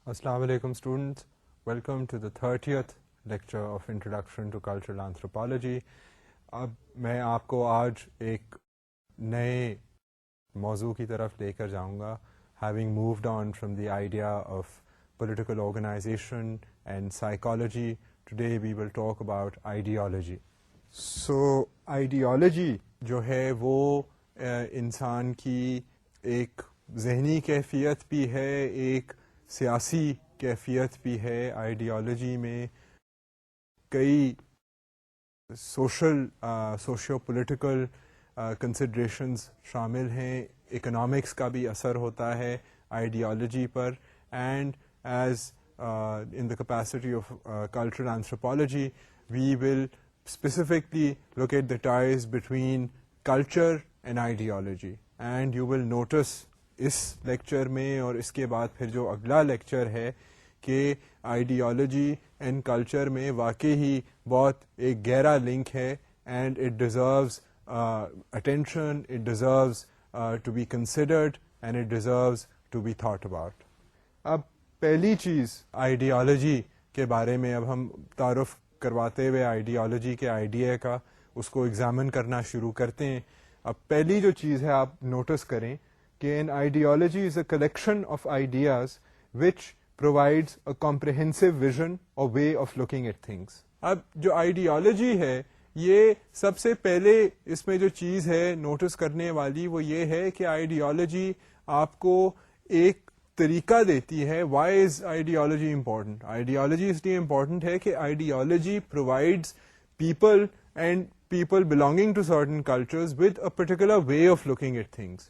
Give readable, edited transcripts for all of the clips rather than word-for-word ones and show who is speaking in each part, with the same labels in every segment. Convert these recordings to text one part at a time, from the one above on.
Speaker 1: Assalamu alaikum students, welcome to the 30th lecture of Introduction to Cultural Anthropology. اب میں آپ کو آج ایک نئے موضوع کی طرف لے کر جاؤں گا. Having moved on from the idea of political organization and psychology, today we will talk about ideology. So ideology جو ہے وہ انسان کی ایک ذہنی کیفیت بھی ہے, ایک سیاسی کیفیت بھی ہے. آئیڈیالوجی میں کئی سوشیو پولیٹیکل کنسیڈریشنز شامل ہیں. اکنامکس کا بھی اثر ہوتا ہے ideology per. And as in the capacity of cultural anthropology, we will specifically look at the ties between culture and ideology. And you will notice اس لیکچر میں اور اس کے بعد پھر جو اگلا لیکچر ہے کہ آئیڈیالوجی اینڈ کلچر میں واقعی ہی بہت ایک گہرا لنک ہے. And it deserves attention, it deserves to be considered, and it deserves to be thought about. اب پہلی چیز آئیڈیالوجی کے بارے میں اب ہم تعارف کرواتے ہوئے آئیڈیالوجی کے آئیڈیا کا اس کو ایگزامن کرنا شروع کرتے ہیں. اب پہلی جو چیز ہے آپ نوٹس کریں کہ an ideology is a collection of ideas which provides a comprehensive vision or way of looking at things. اب جو آئیڈیالوجی ہے یہ سب سے پہلے اس میں جو چیز ہے نوٹس کرنے والی وہ یہ ہے کہ آئیڈیالوجی آپ کو ایک طریقہ دیتی ہے. Why is ideology important? Ideology اس لیے امپورٹنٹ ہے کہ ideology provides people and people belonging to certain cultures with a particular way of looking at things.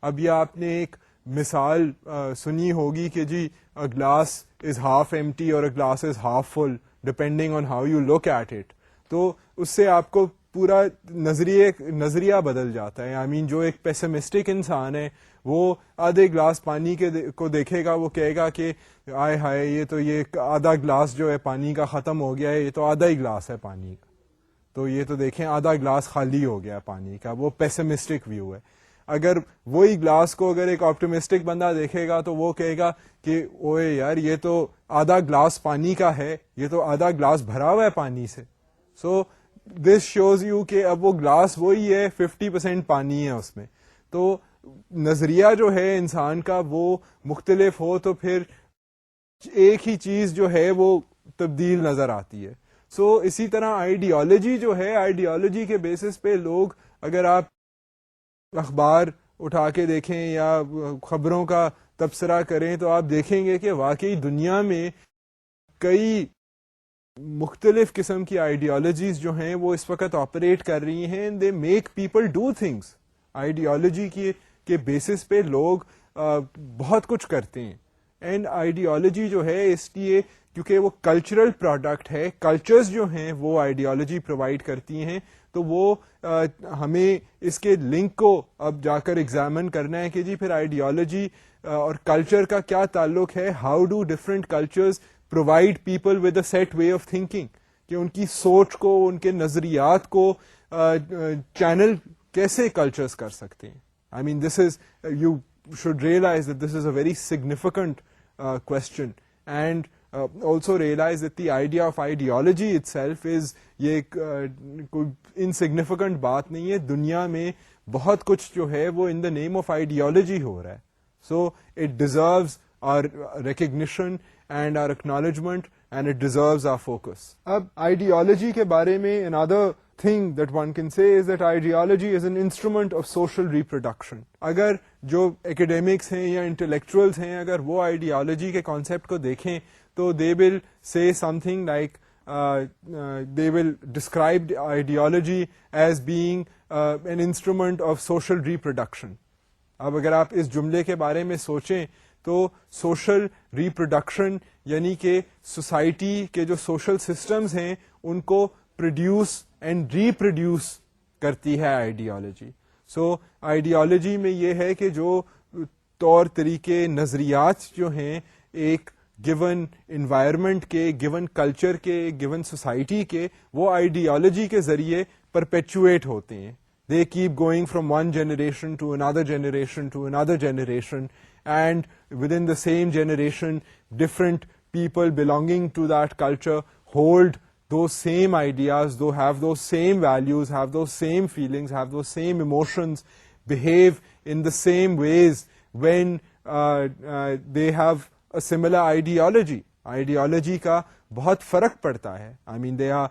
Speaker 1: اب یہ آپ نے ایک مثال سنی ہوگی کہ جی a glass is half empty اور a glass is half full depending on how you look at it. تو اس سے آپ کو پورا نظریہ بدل جاتا ہے. آئی مین جو ایک پیسمسٹک انسان ہے وہ آدھے گلاس پانی کو دیکھے گا, وہ کہے گا کہ آئے ہائے یہ آدھا گلاس جو ہے پانی کا ختم ہو گیا ہے, یہ تو آدھا ہی گلاس ہے پانی کا, تو یہ تو دیکھیں آدھا گلاس خالی ہو گیا پانی کا. وہ پیسمسٹک ویو ہے. اگر وہی گلاس کو اگر ایک آپٹیمسٹک بندہ دیکھے گا تو وہ کہے گا کہ اوئے یار یہ تو آدھا گلاس پانی کا ہے, یہ تو آدھا گلاس بھرا ہوا ہے پانی سے. سو دس شوز یو کہ اب وہ گلاس وہی ہے, 50% پانی ہے اس میں. تو نظریہ جو ہے انسان کا وہ مختلف ہو تو پھر ایک ہی چیز جو ہے وہ تبدیل نظر آتی ہے. سو اسی طرح آئیڈیالوجی جو ہے, آئیڈیالوجی کے بیسس پہ لوگ, اگر آپ اخبار اٹھا کے دیکھیں یا خبروں کا تبصرہ کریں تو آپ دیکھیں گے کہ واقعی دنیا میں کئی مختلف قسم کی آئیڈیالوجیز جو ہیں وہ اس وقت آپریٹ کر رہی ہیں. They make people do things. Ideology کے بیسس پہ لوگ بہت کچھ کرتے ہیں. اینڈ آئیڈیالوجی جو ہے اس لیے کیونکہ وہ کلچرل پروڈکٹ ہے, کلچرز جو ہیں وہ آئیڈیالوجی پرووائڈ کرتی ہیں. تو وہ ہمیں اس کے لنک کو اب جا کر ایگزامن کرنا ہے کہ جی پھر آئیڈیالوجی اور کلچر کا کیا تعلق ہے. How do different cultures provide people with a set way of thinking, کہ ان کی سوچ کو, ان کے نظریات کو چینل کیسے کلچرز کر سکتے ہیں. I mean this is, you should realize that this is a very significant question. And also realize that the idea of ideology itself is یہ کوئی انسگنیفیکنٹ بات نہیں ہے. دنیا میں بہت کچھ جو ہے وہ in the name of ideology ہو رہا ہے. So it deserves our recognition and our acknowledgement and it deserves our focus. اب ideology کے بارے میں another thing that one can say is that ideology is an instrument of social reproduction. اگر جو academics ہیں یا intellectuals ہیں اگر وہ ideology کے concept کو دیکھیں تو they will say something like they will describe ideology as being an instrument of social reproduction. اب اگر آپ اس جملے کے بارے میں سوچیں تو سوشل ریپروڈکشن یعنی کہ سوسائٹی کے جو سوشل سسٹمز ہیں ان کو پروڈیوس اینڈ ریپروڈیوس کرتی ہے آئیڈیالوجی. سو آئیڈیالوجی میں یہ ہے کہ جو طور طریقے, نظریات جو ہیں ایک گیون انوائرمنٹ کے, گیون کلچر کے, گیون سوسائٹی کے, وہ آئیڈیالوجی کے ذریعے پرپیچویٹ ہوتے ہیں. they keep going from one generation to another generation to another generation, and within the same generation different people belonging to that culture hold those same ideas, though have those same values, have those same feelings, have those same emotions, behave in the same ways when they have a similar ideology. Ideology کا بہت فرق پڑتا ہے. I mean, they are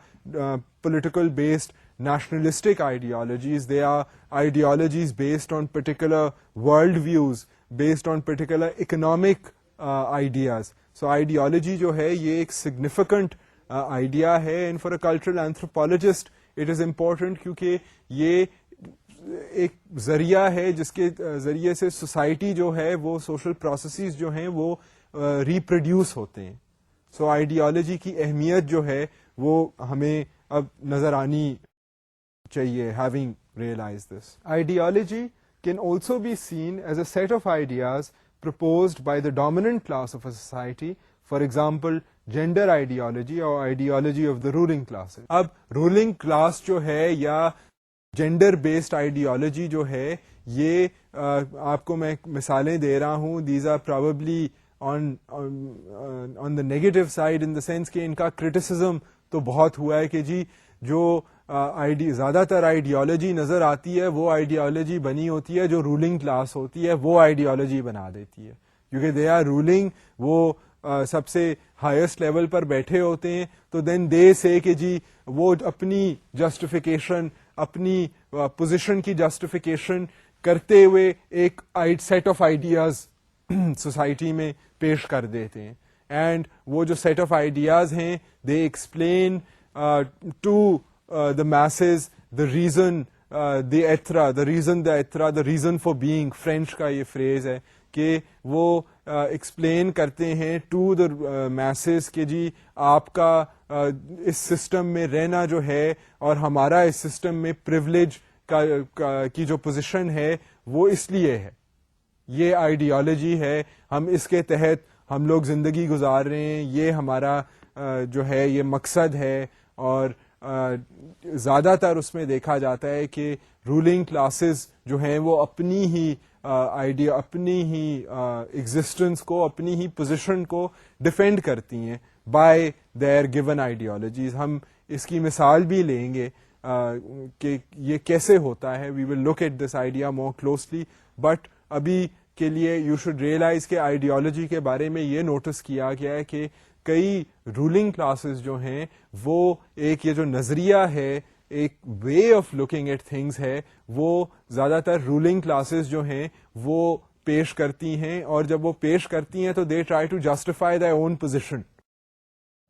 Speaker 1: political based nationalistic ideologies, they are ideologies based on particular world views, based on particular economic ideas. So ideology جو ہے یہ ایک significant idea ہے, and for a cultural anthropologist it is important کیونکہ یہ ایک ذریعہ ہے جس کے ذریعے سے سوسائٹی جو ہے وہ سوشل پروسیسز جو ہیں وہ ریپروڈیوس ہوتے ہیں. سو آئیڈیالوجی کی اہمیت جو ہے وہ ہمیں اب نظر آنی چاہیے. Having realize this, ideology can also be seen as a set of ideas proposed by the dominant class of a society, for example gender ideology or ideology of the ruling classes. اب ruling class جو ہے یا gender based ideology جو ہے یہ آپ کو میں مثالیں دے رہا ہوں, these are probably on the negative side in the sense کہ ان کا criticism تو بہت ہوا ہے کہ جی جو زیادہ تر آئیڈیالوجی نظر آتی ہے وہ آئیڈیالوجی بنی ہوتی ہے جو رولنگ کلاس ہوتی ہے, وہ آئیڈیالوجی بنا دیتی ہے کیونکہ دے آر رولنگ, وہ سب سے ہائیسٹ لیول پر بیٹھے ہوتے ہیں. تو دین دے سے کہ جی وہ اپنی جسٹیفیکیشن, اپنی پوزیشن کی جسٹیفیکیشن کرتے ہوئے ایک سیٹ آف آئیڈیاز سوسائٹی میں پیش کر دیتے ہیں. اینڈ وہ جو سیٹ آف آئیڈیاز ہیں they explain to the masses the reason the ethra, the reason for being. French کا یہ فریز ہے کہ وہ ایکسپلین کرتے ہیں ٹو دا masses کہ جی آپ کا اس سسٹم میں رہنا جو ہے اور ہمارا اس سسٹم میں پریولیج کی جو پوزیشن ہے وہ اس لیے ہے, یہ آئیڈیالوجی ہے, ہم اس کے تحت ہم لوگ زندگی گزار رہے ہیں, یہ ہمارا جو ہے یہ مقصد ہے. اور زیادہ تر اس میں دیکھا جاتا ہے کہ رولنگ کلاسز جو ہیں وہ اپنی ہی اپنی ہی ایگزسٹنس کو, اپنی ہی پوزیشن کو ڈیفینڈ کرتی ہیں بائی دیئر گیون آئیڈیالوجیز. ہم اس کی مثال بھی لیں گے کہ یہ کیسے ہوتا ہے. We will look at this idea more closely, but ابھی کے لیے یو شوڈ ریئلائز کہ آئیڈیالوجی کے بارے میں یہ نوٹس کیا گیا ہے کہ کئی رولنگ کلاسز جو ہیں وہ ایک یہ جو نظریہ ہے, ایک way of looking at things ہے, وہ زیادہ تر رولنگ کلاسز جو ہیں وہ پیش کرتی ہیں. اور جب وہ پیش کرتی ہیں تو they try to justify their own position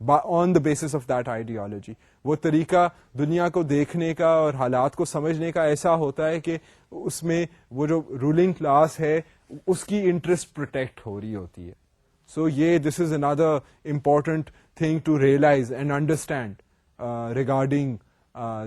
Speaker 1: on the basis of that ideology. وہ طریقہ دنیا کو دیکھنے کا اور حالات کو سمجھنے کا ایسا ہوتا ہے کہ اس میں وہ جو رولنگ کلاس ہے اس کی انٹرسٹ پروٹیکٹ ہو رہی ہوتی ہے. So this is another important thing to realize and understand regarding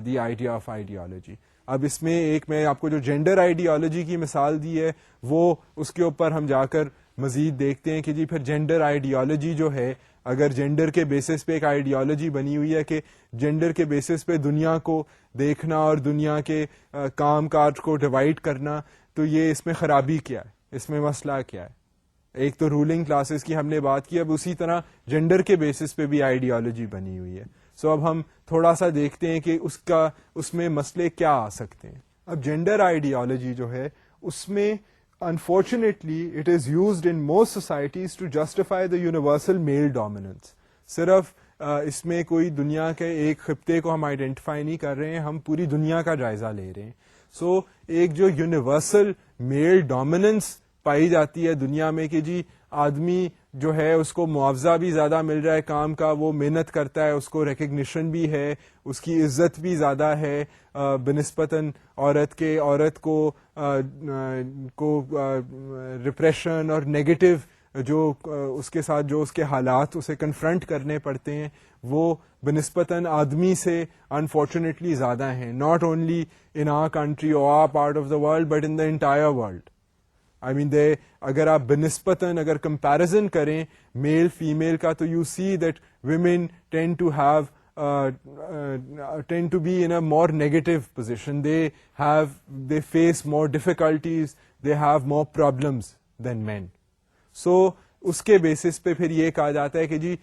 Speaker 1: the idea of ideology. اب اس میں ایک میں آپ کو جو جینڈر آئیڈیالوجی کی مثال دی ہے وہ اس کے اوپر ہم جا کر مزید دیکھتے ہیں کہ جی پھر جینڈر آئیڈیالوجی جو ہے, اگر جینڈر کے بیسس پہ ایک آئیڈیالوجی بنی ہوئی ہے کہ جینڈر کے بیسس پہ دنیا کو دیکھنا اور دنیا کے کام کاج کو ڈیوائڈ کرنا, تو یہ اس میں خرابی کیا ہے, اس میں مسئلہ کیا ہے. ایک تو رولنگ کلاسز کی ہم نے بات کی, اب اسی طرح جینڈر کے بیسس پہ بھی آئیڈیالوجی بنی ہوئی ہے. سو اب ہم تھوڑا سا دیکھتے ہیں کہ اس میں مسئلے کیا آ سکتے ہیں. اب جینڈر آئیڈیالوجی جو ہے اس میں unfortunately it is used in most societies to justify the universal male dominance. صرف اس میں کوئی دنیا کے ایک خطے کو ہم آئیڈینٹیفائی نہیں کر رہے ہیں, ہم پوری دنیا کا جائزہ لے رہے ہیں. سو ایک جو یونیورسل میل ڈومیننس پائی جاتی ہے دنیا میں کہ جی آدمی جو ہے اس کو معاوضہ بھی زیادہ مل رہا ہے کام کا, وہ محنت کرتا ہے, اس کو ریکگنیشن بھی ہے, اس کی عزت بھی زیادہ ہے بنسبتاً عورت کے. عورت کو ریپریشن اور نیگیٹو جو اس کے ساتھ جو اس کے حالات اسے کنفرنٹ کرنے پڑتے ہیں وہ بنسبتاً آدمی سے انفارچونیٹلی زیادہ ہیں. Not only in our country اور our part of the world but in the entire world. I mean اگر آپ بنسبتاً اگر کمپیرزن کریں میل فیمیل کا, تو you see that women tend to have tend to be in a more negative position. They face more difficulties, they have more problems than men. So اس کے basis پہ پھر یہ کہا جاتا ہے کہ جی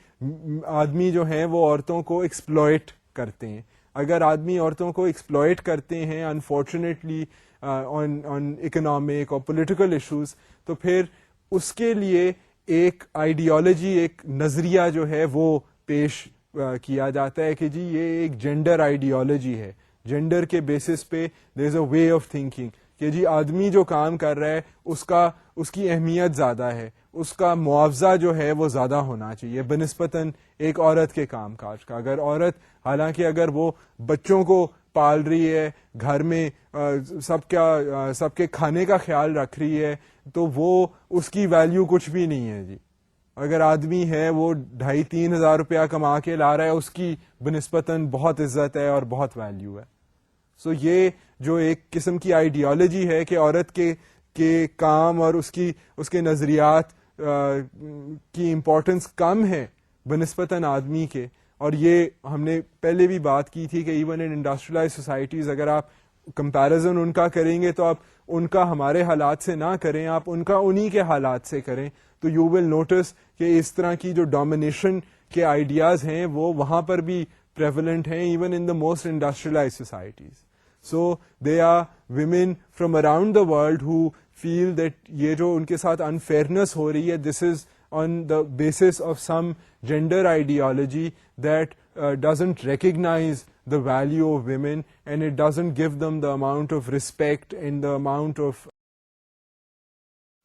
Speaker 1: آدمی جو ہیں وہ عورتوں کو ایکسپلوئٹ کرتے ہیں. اگر آدمی عورتوں کو ایکسپلوئٹ کرتے ہیں انفارچونیٹلی آن اکنامک اور پولیٹیکل ایشوز, تو پھر اس کے لیے ایک آئیڈیالوجی, ایک نظریہ جو ہے وہ پیش کیا جاتا ہے کہ جی یہ ایک جینڈر آئیڈیالوجی ہے. جینڈر کے بیسس پہ دیر از اے وے آف تھنکنگ کہ جی آدمی جو کام کر رہا ہے اس کی اہمیت زیادہ ہے, اس کا معاوضہ جو ہے وہ زیادہ ہونا چاہیے بنسبتاً ایک عورت کے کام کاج کا. اگر عورت حالانکہ اگر وہ بچوں کو پال رہی ہے, گھر میں سب کے کھانے کا خیال رکھ رہی ہے, تو وہ اس کی ویلیو کچھ بھی نہیں ہے جی. اگر آدمی ہے وہ 2,500-3 ہزار روپیہ کما کے لا رہا ہے, اس کی بنسبتاً بہت عزت ہے اور بہت ویلیو ہے. سو یہ جو ایک قسم کی آئیڈیالوجی ہے کہ عورت کے کام اور اس کے نظریات کی امپورٹنس کم ہے بنسبتاً آدمی کے. اور یہ ہم نے پہلے بھی بات کی تھی کہ ایون ان انڈسٹریلائز سوسائٹیز اگر آپ کمپیریزن ان کا کریں گے تو آپ ان کا ہمارے حالات سے نہ کریں, آپ ان کا انہی کے حالات سے کریں, تو یو ول نوٹس کہ اس طرح کی جو ڈومینیشن کے آئیڈیاز ہیں وہ وہاں پر بھی پریولنٹ ہیں even in the most industrialize societies. So they are women from around the world who feel that یہ جو ان کے ساتھ انفیئرنیس ہو رہی ہے, دس از on the basis of some gender ideology that doesn't recognize the value of women, and it doesn't give them the amount of respect and the amount of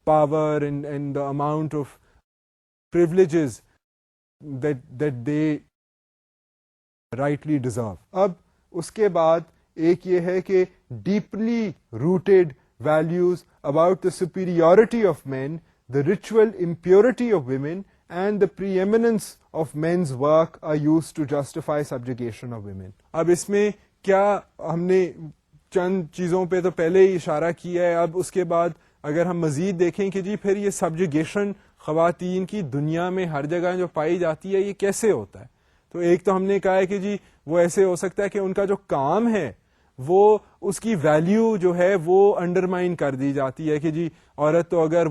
Speaker 1: power and the amount of privileges that they rightly deserve. اب اس کے بعد ایک یہ ہے کہ deeply rooted values about the superiority of men, the ritual impurity of women, and the preeminence of men's work are used to justify subjugation of women. اب اس میں کیا ہم نے چند چیزوں پہ تو پہلے ہی اشارہ کیا ہے. اب اس کے بعد اگر ہم مزید دیکھیں کہ جی پھر یہ سبجوگیشن خواتین کی دنیا میں ہر جگہ جو پائی جاتی ہے یہ کیسے ہوتا ہے, تو ایک تو ہم نے کہا ہے کہ جی وہ ایسے ہو سکتا ہے کہ ان کا جو کام ہے وہ اس کی ویلیو جو ہے وہ انڈرمائن کر دی جاتی ہے کہ جی عورت تو اگر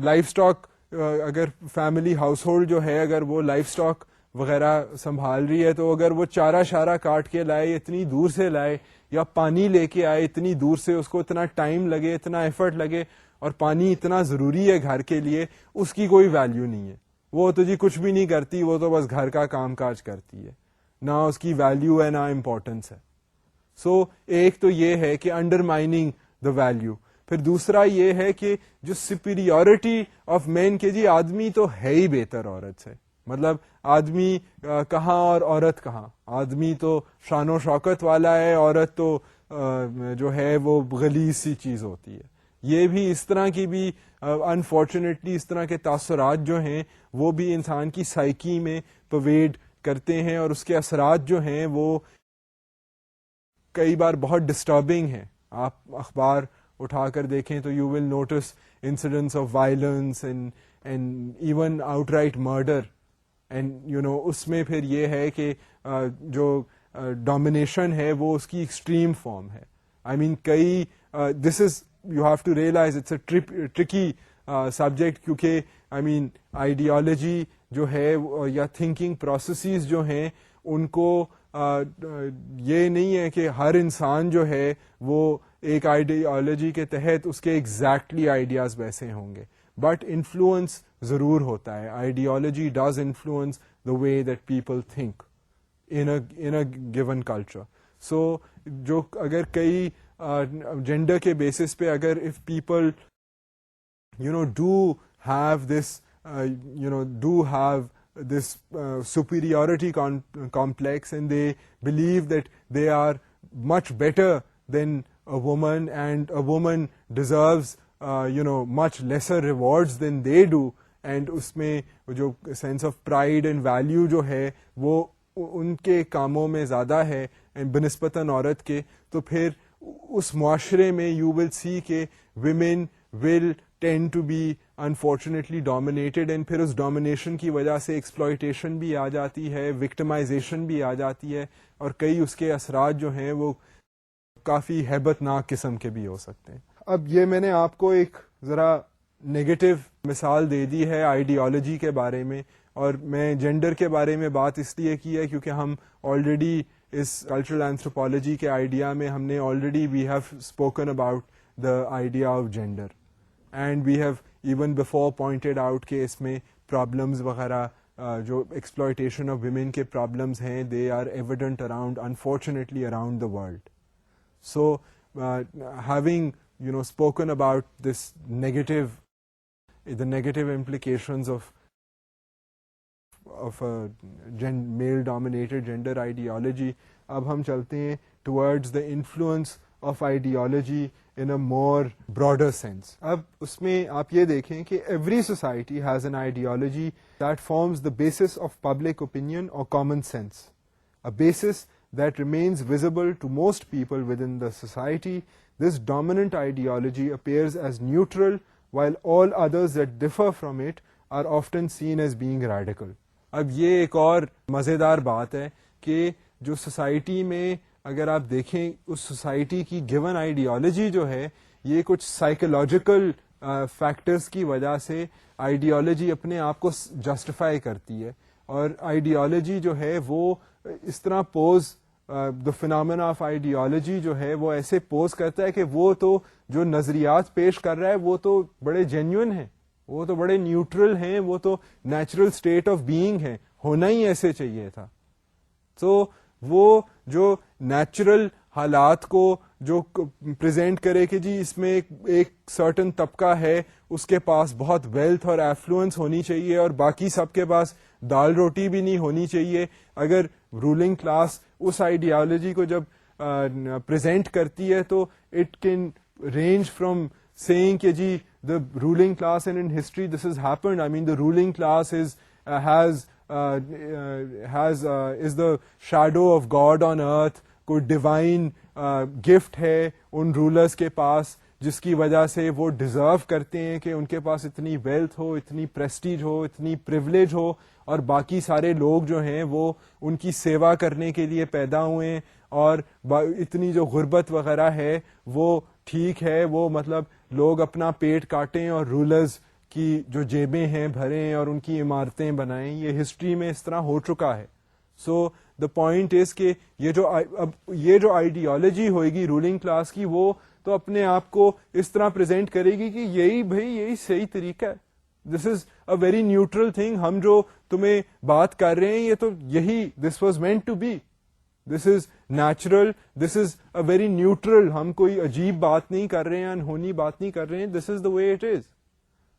Speaker 1: لائف سٹاک, اگر فیملی ہاؤس ہولڈ جو ہے اگر وہ لائف سٹاک وغیرہ سنبھال رہی ہے, تو اگر وہ چارہ شارہ کاٹ کے لائے, اتنی دور سے لائے, یا پانی لے کے آئے اتنی دور سے, اس کو اتنا ٹائم لگے, اتنا ایفرٹ لگے, اور پانی اتنا ضروری ہے گھر کے لیے, اس کی کوئی ویلیو نہیں ہے. وہ تو جی کچھ بھی نہیں کرتی, وہ تو بس گھر کا کام کاج کرتی ہے, نہ اس کی ویلیو ہے نہ امپورٹنس ہے. سو ایک تو یہ ہے کہ انڈرمائننگ دا ویلیو. پھر دوسرا یہ ہے کہ جو سپیریورٹی آف مین, کہ جی آدمی تو ہے ہی بہتر عورت سے, مطلب آدمی کہاں اور عورت کہاں, آدمی تو شان و شوکت والا ہے, عورت تو جو ہے وہ غلیظ سی چیز ہوتی ہے. یہ بھی اس طرح کی بھی انفارچونیٹلی اس طرح کے تاثرات جو ہیں وہ بھی انسان کی سائیکی میں پرویڈ کرتے ہیں, اور اس کے اثرات جو ہیں وہ کئی بار بہت ڈسٹربنگ ہیں. آپ اخبار اٹھا کر دیکھیں تو you will notice incidents of violence and even outright murder, and you know اس میں پھر یہ ہے کہ جو ڈومینیشن ہے وہ اس کی ایکسٹریم فارم ہے. آئی مین کئی this is you have to realize it's a tricky subject, کیونکہ آئی مین آئیڈیالوجی جو ہے یا تھنکنگ پروسیسز جو ہیں ان کو یہ نہیں ہے کہ ہر انسان جو ہے وہ ایک آئیڈیالوجی کے تحت اس کے ایگزیکٹلی آئیڈیاز ویسے ہوں گے, بٹ انفلوئنس ضرور ہوتا ہے. Ideology does influence the way that people think in a given culture. So جو اگر کئی جینڈر کے بیسس پہ اگر if people do have this superiority complex, and they believe that they are much better than a woman, and a woman deserves much lesser rewards than they do, and اس میں جو sense of pride and value جو ہے وہ ان کے کاموں میں زیادہ ہے بنسبتاً عورت کے, تو پھر اس معاشرے میں you will see کہ women will tend to be unfortunately dominated, and پھر اس ڈومینیشن کی وجہ سے ایکسپلائٹیشن بھی آ جاتی ہے, وکٹمائزیشن بھی آ جاتی ہے, اور کئی اس کے اثرات جو ہیں وہ کافی ہیبت ناک قسم کے بھی ہو سکتے ہیں. اب یہ میں نے آپ کو ایک ذرا نیگیٹو مثال دے دی ہے آئیڈیالوجی کے بارے میں, اور میں جینڈر کے بارے میں بات اس لیے کی ہے کیونکہ ہم آلریڈی اس کلچرل اینتھروپالوجی کے آئیڈیا میں ہم نے already we have spoken about the idea of gender, and we have even before pointed out کہ اس میں پرابلمز وغیرہ جو ایکسپلائٹیشن آف ویمن کے پرابلمز ہیں they are evident around unfortunately around the world. So having spoken about this the negative implications of a male dominated gender ideology, اب ہم چلتے ہیں towards the influence of ideology in a more broader sense. اب اس میں آپ یہ دیکھیں کہ every society has an ideology that forms the basis of public opinion or common sense, a basis that remains visible to most people within the society. This dominant ideology appears as neutral, while all others that differ from it are often seen as being radical. اب یہ ایک اور مزیدار بات ہے کہ جو society میں اگر آپ دیکھیں اس سوسائٹی کی گیون آئیڈیالوجی جو ہے یہ کچھ سائیکولوجیکل فیکٹرز کی وجہ سے آئیڈیالوجی اپنے آپ کو جسٹیفائی کرتی ہے, اور آئیڈیالوجی جو ہے وہ اس طرح pose the phenomena of ideology جو ہے وہ ایسے پوز کرتا ہے کہ وہ تو جو نظریات پیش کر رہا ہے وہ تو بڑے جینیون ہیں, وہ تو بڑے نیوٹرل ہیں, وہ تو نیچرل اسٹیٹ آف بینگ ہے, ہونا ہی ایسے چاہیے تھا. تو وہ جو نیچرل حالات کو جو پریزنٹ کرے کہ جی اس میں ایک سرٹن طبقہ ہے اس کے پاس بہت ویلتھ اور ایفلوئنس ہونی چاہیے اور باقی سب کے پاس دال روٹی بھی نہیں ہونی چاہیے. اگر رولنگ کلاس اس آئیڈیالوجی کو جب پریزنٹ کرتی ہے تو it can range from seeing کہ جی the ruling class, and in history this has happened. I mean, the ruling class is is the shadow of God on earth. کوئی divine gift ہے ان rulers کے پاس جس کی وجہ سے وہ ڈیزرو کرتے ہیں کہ ان کے پاس اتنی ویلتھ ہو, اتنی پریسٹیج ہو, اتنی پریولیج ہو, اور باقی سارے لوگ جو ہیں وہ ان کی سیوا کرنے کے لیے پیدا ہوئے ہیں, اور اتنی جو غربت وغیرہ ہے وہ ٹھیک ہے, وہ مطلب لوگ اپنا پیٹ کاٹیں اور رولرز کی جو جیبیں ہیں بھریں اور ان کی عمارتیں بنائیں. یہ ہسٹری میں اس طرح ہو چکا ہے. سو دا پوائنٹ از کہ یہ جو آئیڈیالوجی ہوئے گی رولنگ کلاس کی وہ تو اپنے آپ کو اس طرح پریزنٹ کرے گی کہ یہی صحیح طریقہ ہے, دس is a very neutral thing, ہم جو تمہیں بات کر رہے ہیں یہ تو یہی this was meant to be, this is natural, this is a very neutral, ہم کوئی عجیب بات نہیں کر رہے ہیں, انہونی بات نہیں کر رہے ہیں, this is the way it is.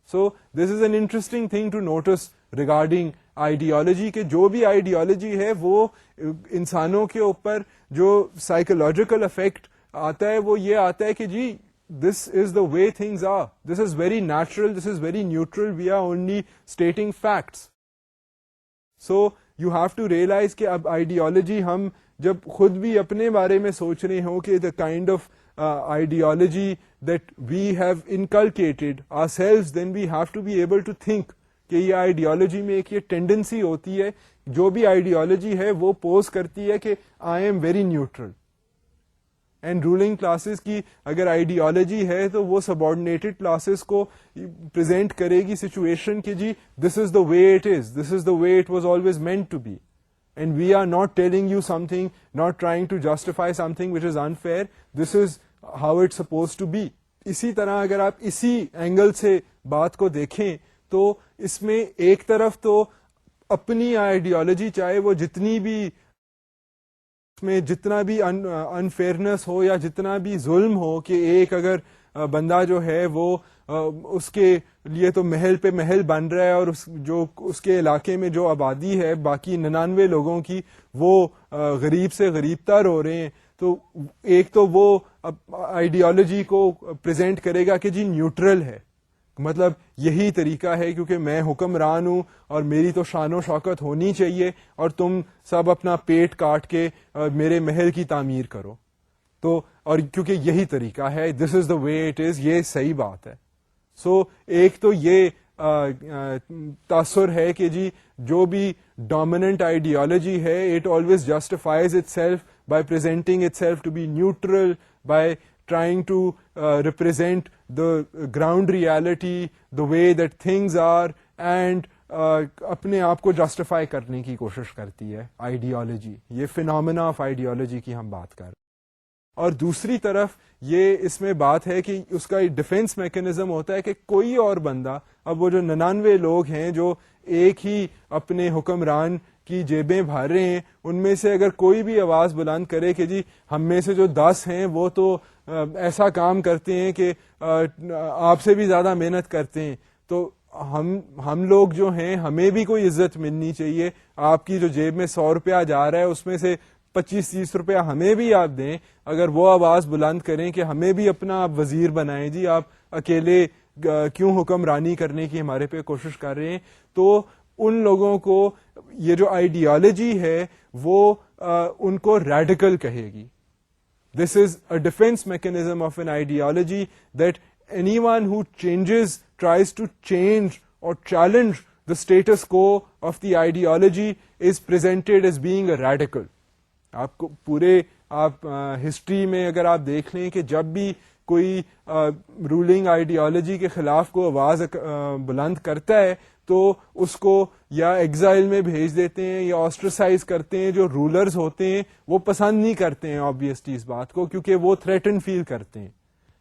Speaker 1: So this is an interesting thing to notice regarding ideology کہ جو بھی آئیڈیالوجی ہے وہ انسانوں کے اوپر جو سائیکولوجیکل افیکٹ آتا ہے وہ یہ آتا ہے کہ جی this is the way things are, this is very natural, this is very neutral, we are only stating facts. So you have to realize کہ اب آئیڈیالوجی ہم جب خود بھی اپنے بارے میں سوچ رہے ہوں کہ the kind of ideology that we have inculcated ourselves, then we have to be able to think کہ یہ آئیڈیالوجی میں ایک یہ ٹینڈنسی ہوتی ہے, جو بھی آئیڈیالوجی ہے وہ پوز کرتی ہے کہ I am very neutral, and ruling classes کی اگر آئیڈیالوجی ہے تو وہ سبارڈینیٹڈ کلاسز کو پریزنٹ کرے گی سچویشن کہ جی this is the way it is, this is the way it was always meant to be, and we are not telling you something, not trying to justify something which is unfair, this is how it's supposed to be. اسی طرح اگر آپ اسی angle سے بات کو دیکھیں تو اس میں ایک طرف تو اپنی آئیڈیالوجی چاہے وہ جتنی بھی اس میں جتنا بھی انفیئرنس ہو یا جتنا بھی ظلم ہو کہ ایک اگر بندہ جو ہے وہ اس کے لیے تو محل پہ محل بن رہا ہے اور اس کے علاقے میں جو آبادی ہے باقی 99 لوگوں کی وہ غریب سے غریب تر ہو رہے ہیں, تو ایک تو وہ آئیڈیالوجی کو پریزنٹ کرے گا کہ جی نیوٹرل ہے, مطلب یہی طریقہ ہے کیونکہ میں حکمران ہوں اور میری تو شان و شوکت ہونی چاہیے اور تم سب اپنا پیٹ کاٹ کے میرے محل کی تعمیر کرو, تو اور کیونکہ یہی طریقہ ہے, دس از دا وے اٹ از, یہ صحیح بات ہے. سو ایک تو یہ تاثر ہے کہ جی جو بھی ڈومیننٹ آئیڈیالوجی ہے it always justifies itself by presenting itself to be neutral, by trying to represent the ground reality, the way that things are, and اپنے آپ کو جسٹیفائی کرنے کی کوشش کرتی ہے آئیڈیالوجی. یہ فینومینا آف آئیڈیالوجی کی ہم بات کر رہے ہیں. اور دوسری طرف یہ اس میں بات ہے کہ اس کا ڈیفینس میکینزم ہوتا ہے کہ کوئی اور بندہ, اب وہ جو 99 لوگ ہیں جو ایک ہی اپنے حکمران کی جیبیں بھر رہے ہیں, ان میں سے اگر کوئی بھی آواز بلند کرے کہ جی ہم میں سے جو 10 ہیں وہ تو ایسا کام کرتے ہیں کہ آپ سے بھی زیادہ محنت کرتے ہیں, تو ہم لوگ جو ہیں ہمیں بھی کوئی عزت ملنی چاہیے. آپ کی جو جیب میں 100 روپیہ جا رہا ہے اس میں سے 25-30 روپیہ ہمیں بھی آپ دیں. اگر وہ آواز بلند کریں کہ ہمیں بھی اپنا آپ وزیر بنائیں, جی آپ اکیلے کیوں حکمرانی کرنے کی ہمارے پہ کوشش کر رہے ہیں, تو ان لوگوں کو یہ جو آئیڈیالوجی ہے وہ ان کو ریڈیکل کہے گی. This is a defense mechanism of an ideology that anyone who tries to change or challenge the status quo of the ideology is presented as being a radical. آپ کو پورے ہسٹری میں اگر آپ دیکھ لیں کہ جب بھی کوئی رولنگ آئیڈیالوجی کے خلاف کو آواز بلند کرتا ہے تو اس کو یا ایگزائل میں بھیج دیتے ہیں یا آسٹرسائز کرتے ہیں. جو رولرز ہوتے ہیں وہ پسند نہیں کرتے ہیں آبویسلی اس بات کو, کیونکہ وہ تھریٹن فیل کرتے ہیں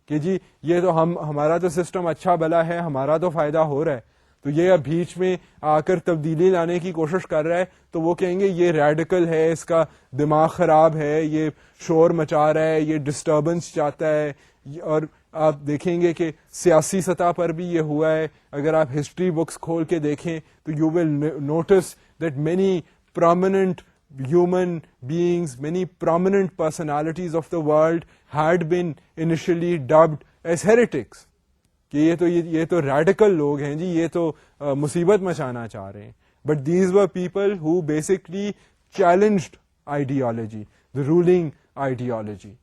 Speaker 1: کہ جی یہ تو ہمارا تو سسٹم اچھا بھلا ہے, ہمارا تو فائدہ ہو رہا ہے, تو یہ اب بیچ میں آ کر تبدیلی لانے کی کوشش کر رہا ہے, تو وہ کہیں گے یہ ریڈیکل ہے, اس کا دماغ خراب ہے, یہ شور مچا رہا ہے, یہ ڈسٹربنس چاہتا ہے. اور آپ دیکھیں گے کہ سیاسی سطح پر بھی یہ ہوا ہے. اگر آپ ہسٹری بکس کھول کے دیکھیں تو you will notice that many prominent human beings, many prominent personalities of the world had been initially dubbed as heretics. کہ یہ تو ریڈیکل لوگ ہیں جی, یہ تو مصیبت مچانا چاہ رہے ہیں. But these were people who basically challenged ideology, the ruling ideology.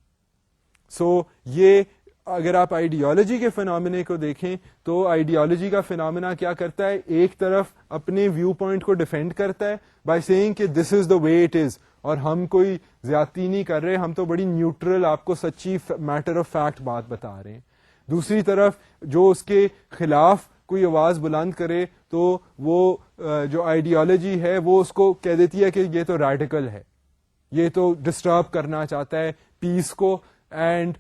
Speaker 1: So یہ اگر آپ آئیڈیالوجی کے فینومینا کو دیکھیں تو آئیڈیالوجی کا فینومینا کیا کرتا ہے, ایک طرف اپنے ویو پوائنٹ کو ڈیفینڈ کرتا ہے بائی سیئنگ کہ دس از دا وے اٹ از, اور ہم کوئی زیادتی نہیں کر رہے, ہم تو بڑی نیوٹرل آپ کو سچی میٹر آف فیکٹ بات بتا رہے ہیں. دوسری طرف جو اس کے خلاف کوئی آواز بلند کرے تو وہ جو آئیڈیالوجی ہے وہ اس کو کہہ دیتی ہے کہ یہ تو ریڈیکل ہے, یہ تو ڈسٹرب کرنا چاہتا ہے پیس کو اینڈ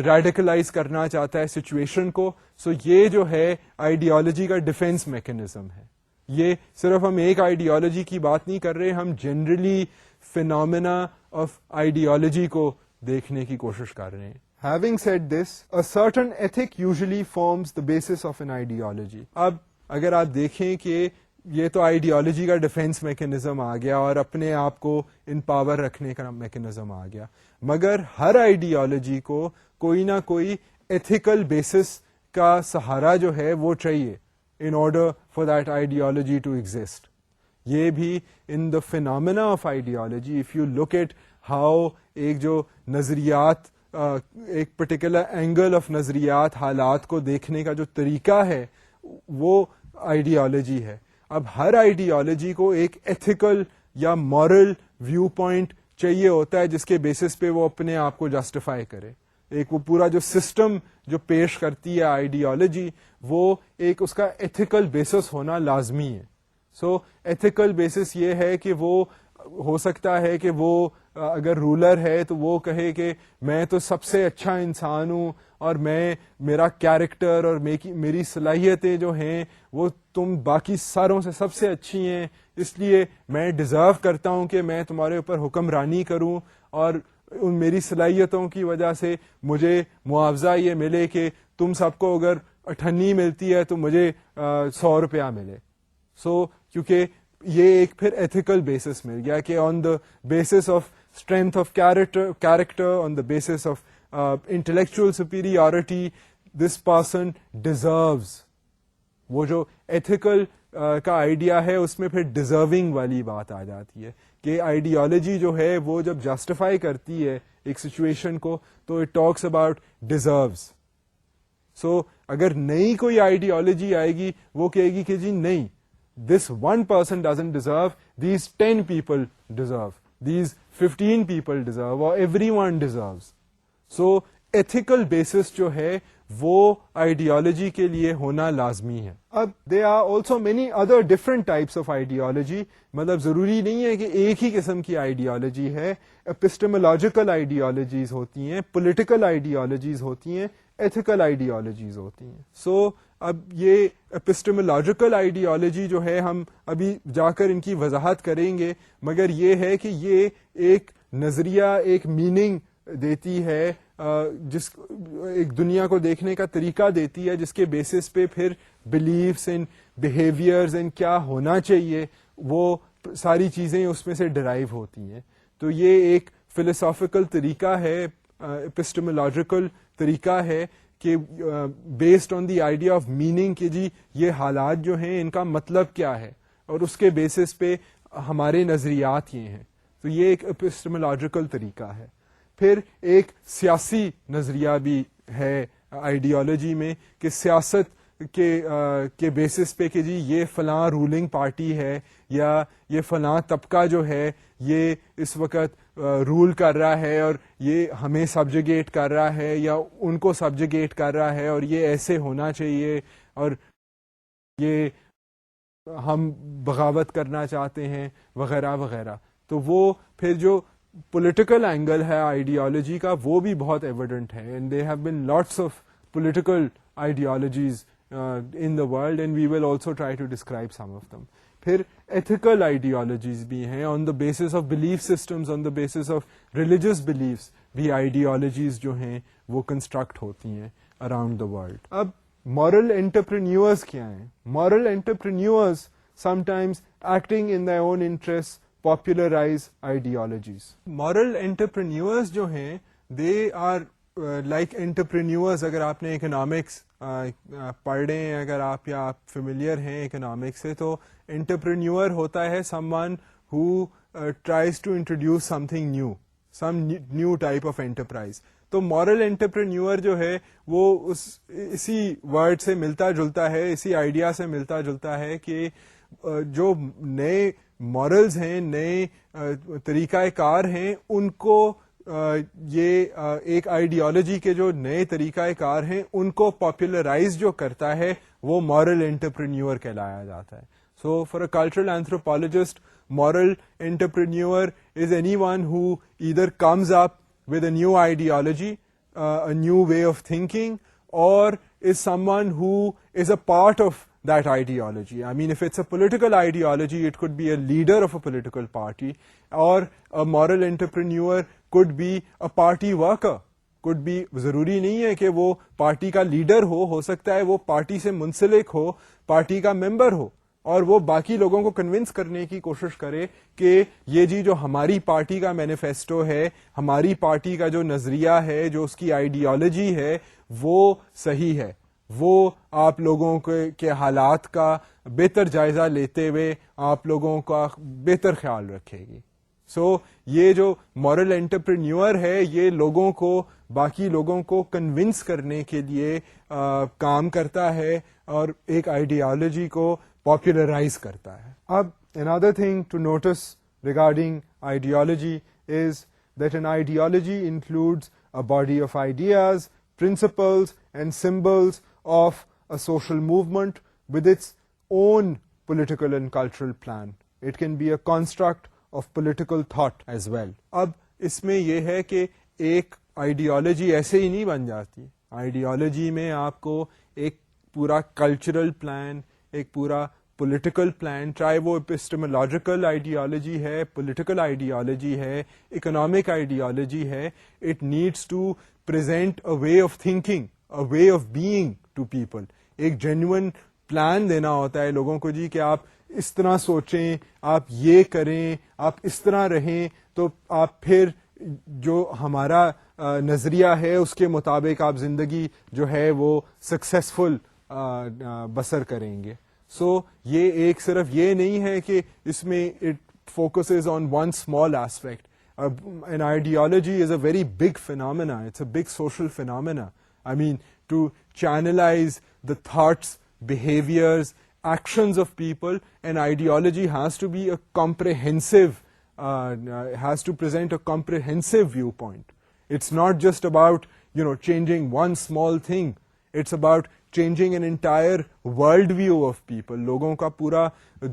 Speaker 1: ریڈیکلائز کرنا چاہتا ہے سچویشن کو. سو یہ جو ہے آئیڈیالوجی کا ڈیفینس میکینزم ہے. یہ صرف ہم ایک آئیڈیالوجی کی بات نہیں کر رہے, ہم جنرلی فینومینا آف آئیڈیالوجی کو دیکھنے کی کوشش کر رہے ہیں. Having said this, a certain ethic usually forms the basis of an ideology. اب اگر آپ دیکھیں کہ یہ تو آئیڈیالوجی کا ڈیفینس میکینزم آ گیا اور اپنے آپ کو ان پاور رکھنے کا میکینزم آ گیا, مگر ہر آئیڈیالوجی کو کوئی نہ کوئی ایتھیکل بیسس کا سہارا جو ہے وہ چاہیے in order for that ideology to exist. یہ بھی in the phenomena of ideology, if you look at how ایک جو نظریات ایک پرٹیکولر اینگل آف نظریات حالات کو دیکھنے کا جو طریقہ ہے وہ آئیڈیالوجی ہے. اب ہر آئیڈیالوجی کو ایک ایتھیکل یا مورل ویو پوائنٹ چاہیے ہوتا ہے جس کے بیسس پہ وہ اپنے آپ کو جسٹیفائی کرے. ایک وہ پورا جو سسٹم جو پیش کرتی ہے آئیڈیالوجی وہ ایک اس کا ایتھیکل بیسس ہونا لازمی ہے. سو ایتھیکل بیسس یہ ہے کہ وہ ہو سکتا ہے کہ وہ اگر رولر ہے تو وہ کہے کہ میں تو سب سے اچھا انسان ہوں اور میرا کیریکٹر اور میری صلاحیتیں جو ہیں وہ تم باقی ساروں سے سب سے اچھی ہیں, اس لیے میں ڈیزرو کرتا ہوں کہ میں تمہارے اوپر حکمرانی کروں اور ان میری صلاحیتوں کی وجہ سے مجھے معاوضہ یہ ملے کہ تم سب کو اگر 98 ملتی ہے تو مجھے 100 روپیہ ملے. سو کیونکہ یہ ایک پھر ایتھیکل بیسس مل گیا کہ on the basis of strength of character, on the basis of intellectual superiority, this person deserves. وہ جو ایتھیکل کا آئیڈیا ہے اس میں پھر ڈیزرونگ والی بات آ جاتی ہے کہ آئیڈیالوجی جو ہے وہ جب جسٹیفائی کرتی ہے ایک سچویشن کو تو اٹ ٹاکس اباؤٹ ڈیزروز. سو اگر نئی کوئی آئیڈیالوجی آئے گی وہ کہے گی کہ جی نہیں, this one person doesn't deserve, these 10 people deserve, these 15 people deserve, or everyone deserves. So ethical basis جو ہے وہ آئیڈیالوجی کے لیے ہونا لازمی ہے. اب there are also many other different types of ideology, مطلب ضروری نہیں ہے کہ ایک ہی قسم کی آئیڈیالوجی ہے. epistemological ideologies ہوتی ہیں, political ideologies ہوتی ہیں, ethical ideologies ہوتی ہیں. So اب یہ epistemological ideology جو ہے ہم ابھی جا کر ان کی وضاحت کریں گے, مگر یہ ہے کہ یہ ایک نظریہ, ایک میننگ دیتی ہے, جس ایک دنیا کو دیکھنے کا طریقہ دیتی ہے, جس کے بیسس پہ پھر بلیفس اینڈ بیہیویئرز اینڈ کیا ہونا چاہیے وہ ساری چیزیں اس میں سے ڈرائیو ہوتی ہیں. تو یہ ایک فلسافیکل طریقہ ہے, epistemological طریقہ ہے کہ based on the idea of meaning کہ جی یہ حالات جو ہیں ان کا مطلب کیا ہے, اور اس کے بیسس پہ ہمارے نظریات یہ ہیں. تو یہ ایک epistemological طریقہ ہے. پھر ایک سیاسی نظریہ بھی ہے آئیڈیالوجی میں کہ سیاست کے بیسس پہ کہ جی یہ فلاں رولنگ پارٹی ہے یا یہ فلاں طبقہ جو ہے یہ اس وقت رول کر رہا ہے اور یہ ہمیں سبجیگیٹ کر رہا ہے یا ان کو سبجیگیٹ کر رہا ہے, اور یہ ایسے ہونا چاہیے, اور یہ ہم بغاوت کرنا چاہتے ہیں وغیرہ وغیرہ. تو وہ پھر جو پولیٹیکل اینگل ہے آئیڈیالوجی کا وہ بھی بہت ایویڈنٹ ہے, and they have been lots of political ideologies in the world, and we will also try to describe some of them. پھر ethical ideologies بھی ہیں, on the basis of belief systems, on the basis of religious beliefs بھی ideologies جو ہیں وہ construct ہوتی ہیں around the world. اب moral entrepreneurs کیا ہیں؟ moral entrepreneurs sometimes acting in their own interests popularize ideologies. moral entrepreneurs جو ہیں they are like entrepreneurs. اگر آپ نے اکنامکس پڑھ رہے ہیں, اگر آپ یا آپ فیملیئر ہیں اکنامکس سے, تو انٹرپرینیور ہوتا ہے someone who tries to introduce something new, some new type of enterprise. تو مورل انٹرپرینیور جو ہے وہ اسی ورڈ سے ملتا جلتا ہے, اسی آئیڈیا سے ملتا جلتا ہے کہ جو نئے مورلز ہیں, نئے طریقہ کار ہیں, ان کو یہ ایک آئیڈیالوجی کے جو نئے طریقہ کار ہیں ان کو پاپولرائز جو کرتا ہے وہ مورل انٹرپرینیور کہلایا جاتا ہے. So for a cultural anthropologist, moral entrepreneur is anyone who either comes up with a new ideology, a new way of thinking, or is someone who is a part of that ideology. I mean, if it's a political ideology, it could be a leader of a political party, or a moral entrepreneur could be a party worker. could be ضروری نہیں ہے کہ وہ party کا leader ہو سکتا ہے وہ party سے منسلک ہو, پارٹی کا ممبر ہو, اور وہ باقی لوگوں کو کنونس کرنے کی کوشش کرے کہ یہ جی جو ہماری پارٹی کا مینیفیسٹو ہے, ہماری پارٹی کا جو نظریہ ہے, جو اس کی آئیڈیالوجی ہے وہ صحیح ہے, وہ آپ لوگوں کے حالات کا بہتر جائزہ لیتے ہوئے آپ لوگوں کا بہتر خیال رکھے گی. سو یہ جو مورل انٹرپرینیور ہے یہ لوگوں کو, باقی لوگوں کو کنونس کرنے کے لیے کام کرتا ہے اور ایک آئیڈیالوجی کو پاپولرائز کرتا ہے. اب another thing to notice regarding ideology is that an ideology includes a body of ideas, principles and symbols of a social movement with its own political and cultural plan. It can be a construct of political thought as well. اب اس میں یہ ہے کہ ایک ideology ایسے ہی نہیں بن جاتی. Ideology میں آپ کو ایک پورا کلچرل پلان, ایک پورا پولیٹیکل پلان, چاہے وہ اپسٹمولوجیکل آئیڈیالوجی ہے, پولیٹیکل آئیڈیالوجی ہے, اکنامک آئیڈیالوجی ہے, it needs to present a way of thinking, a way of being to people. ایک جینوئن پلان دینا ہوتا ہے لوگوں کو جی کہ آپ اس طرح سوچیں, آپ یہ کریں, آپ اس طرح رہیں, تو آپ پھر جو ہمارا نظریہ ہے اس کے مطابق آپ زندگی جو ہے وہ سکسیسفل بسر کریں گے. سو یہ ایک صرف یہ نہیں ہے کہ اس میں it focuses on one small aspect. An ideology is a very big phenomena. It's a big social phenomena. I mean, to channelize the thoughts, behaviors, actions of people, and ideology has to be a comprehensive, has to present a comprehensive viewpoint. It's not just about, changing one small thing. It's about changing an entire world view of people. لوگوں کا پورا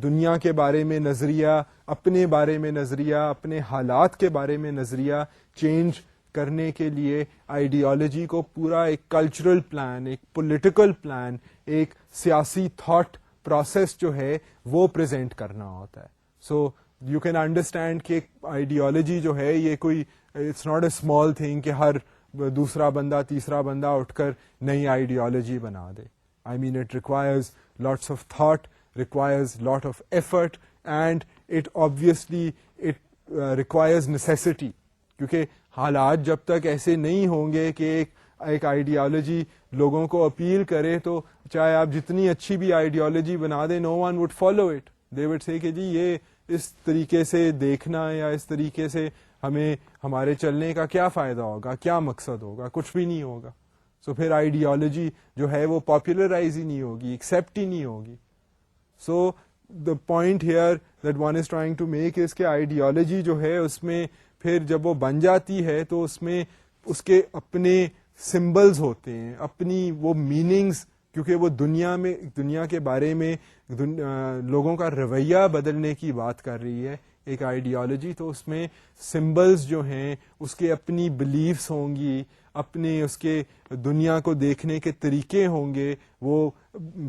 Speaker 1: دنیا کے بارے میں نظریہ, اپنے بارے میں نظریہ, اپنے حالات کے بارے میں نظریہ چینج کرنے کے لیے آئیڈیالوجی کو پورا ایک کلچرل پلان, ایک پولیٹیکل پلان, ایک سیاسی تھاٹ پروسیس جو ہے وہ پریزنٹ کرنا ہوتا ہے. سو یو کین انڈرسٹینڈ کہ آئیڈیالوجی جو ہے یہ کوئی, it's not a small thing کہ ہر دوسرا بندہ تیسرا بندہ اٹھ کر نئی آئیڈیالوجی بنا دے. I mean it requires lots of thought, requires lot of effort, and it obviously it requires necessity, کیونکہ حالات جب تک ایسے نہیں ہوں گے کہ ایک آئیڈیالوجی لوگوں کو اپیل کرے, تو چاہے آپ جتنی اچھی بھی آئیڈیالوجی بنا دیں, no one would follow it. They would say کہ جی یہ اس طریقے سے دیکھنا یا اس طریقے سے ہمیں ہمارے چلنے کا کیا فائدہ ہوگا, کیا مقصد ہوگا, کچھ بھی نہیں ہوگا. سو پھر آئیڈیالوجی جو ہے وہ پاپولرائز ہی نہیں ہوگی, ایکسیپٹ ہی نہیں ہوگی. So the point here that one is trying to make is کہ آئیڈیالوجی جو ہے اس میں پھر جب وہ بن جاتی ہے تو اس میں اس کے اپنے سمبلز ہوتے ہیں, اپنی وہ میننگز, کیونکہ وہ دنیا کے بارے میں لوگوں کا رویہ بدلنے کی بات کر رہی ہے ایک آئیڈیالوجی. تو اس میں سمبلز جو ہیں اس کے اپنی بلیفس ہوں گی, اپنے اس کے دنیا کو دیکھنے کے طریقے ہوں گے, وہ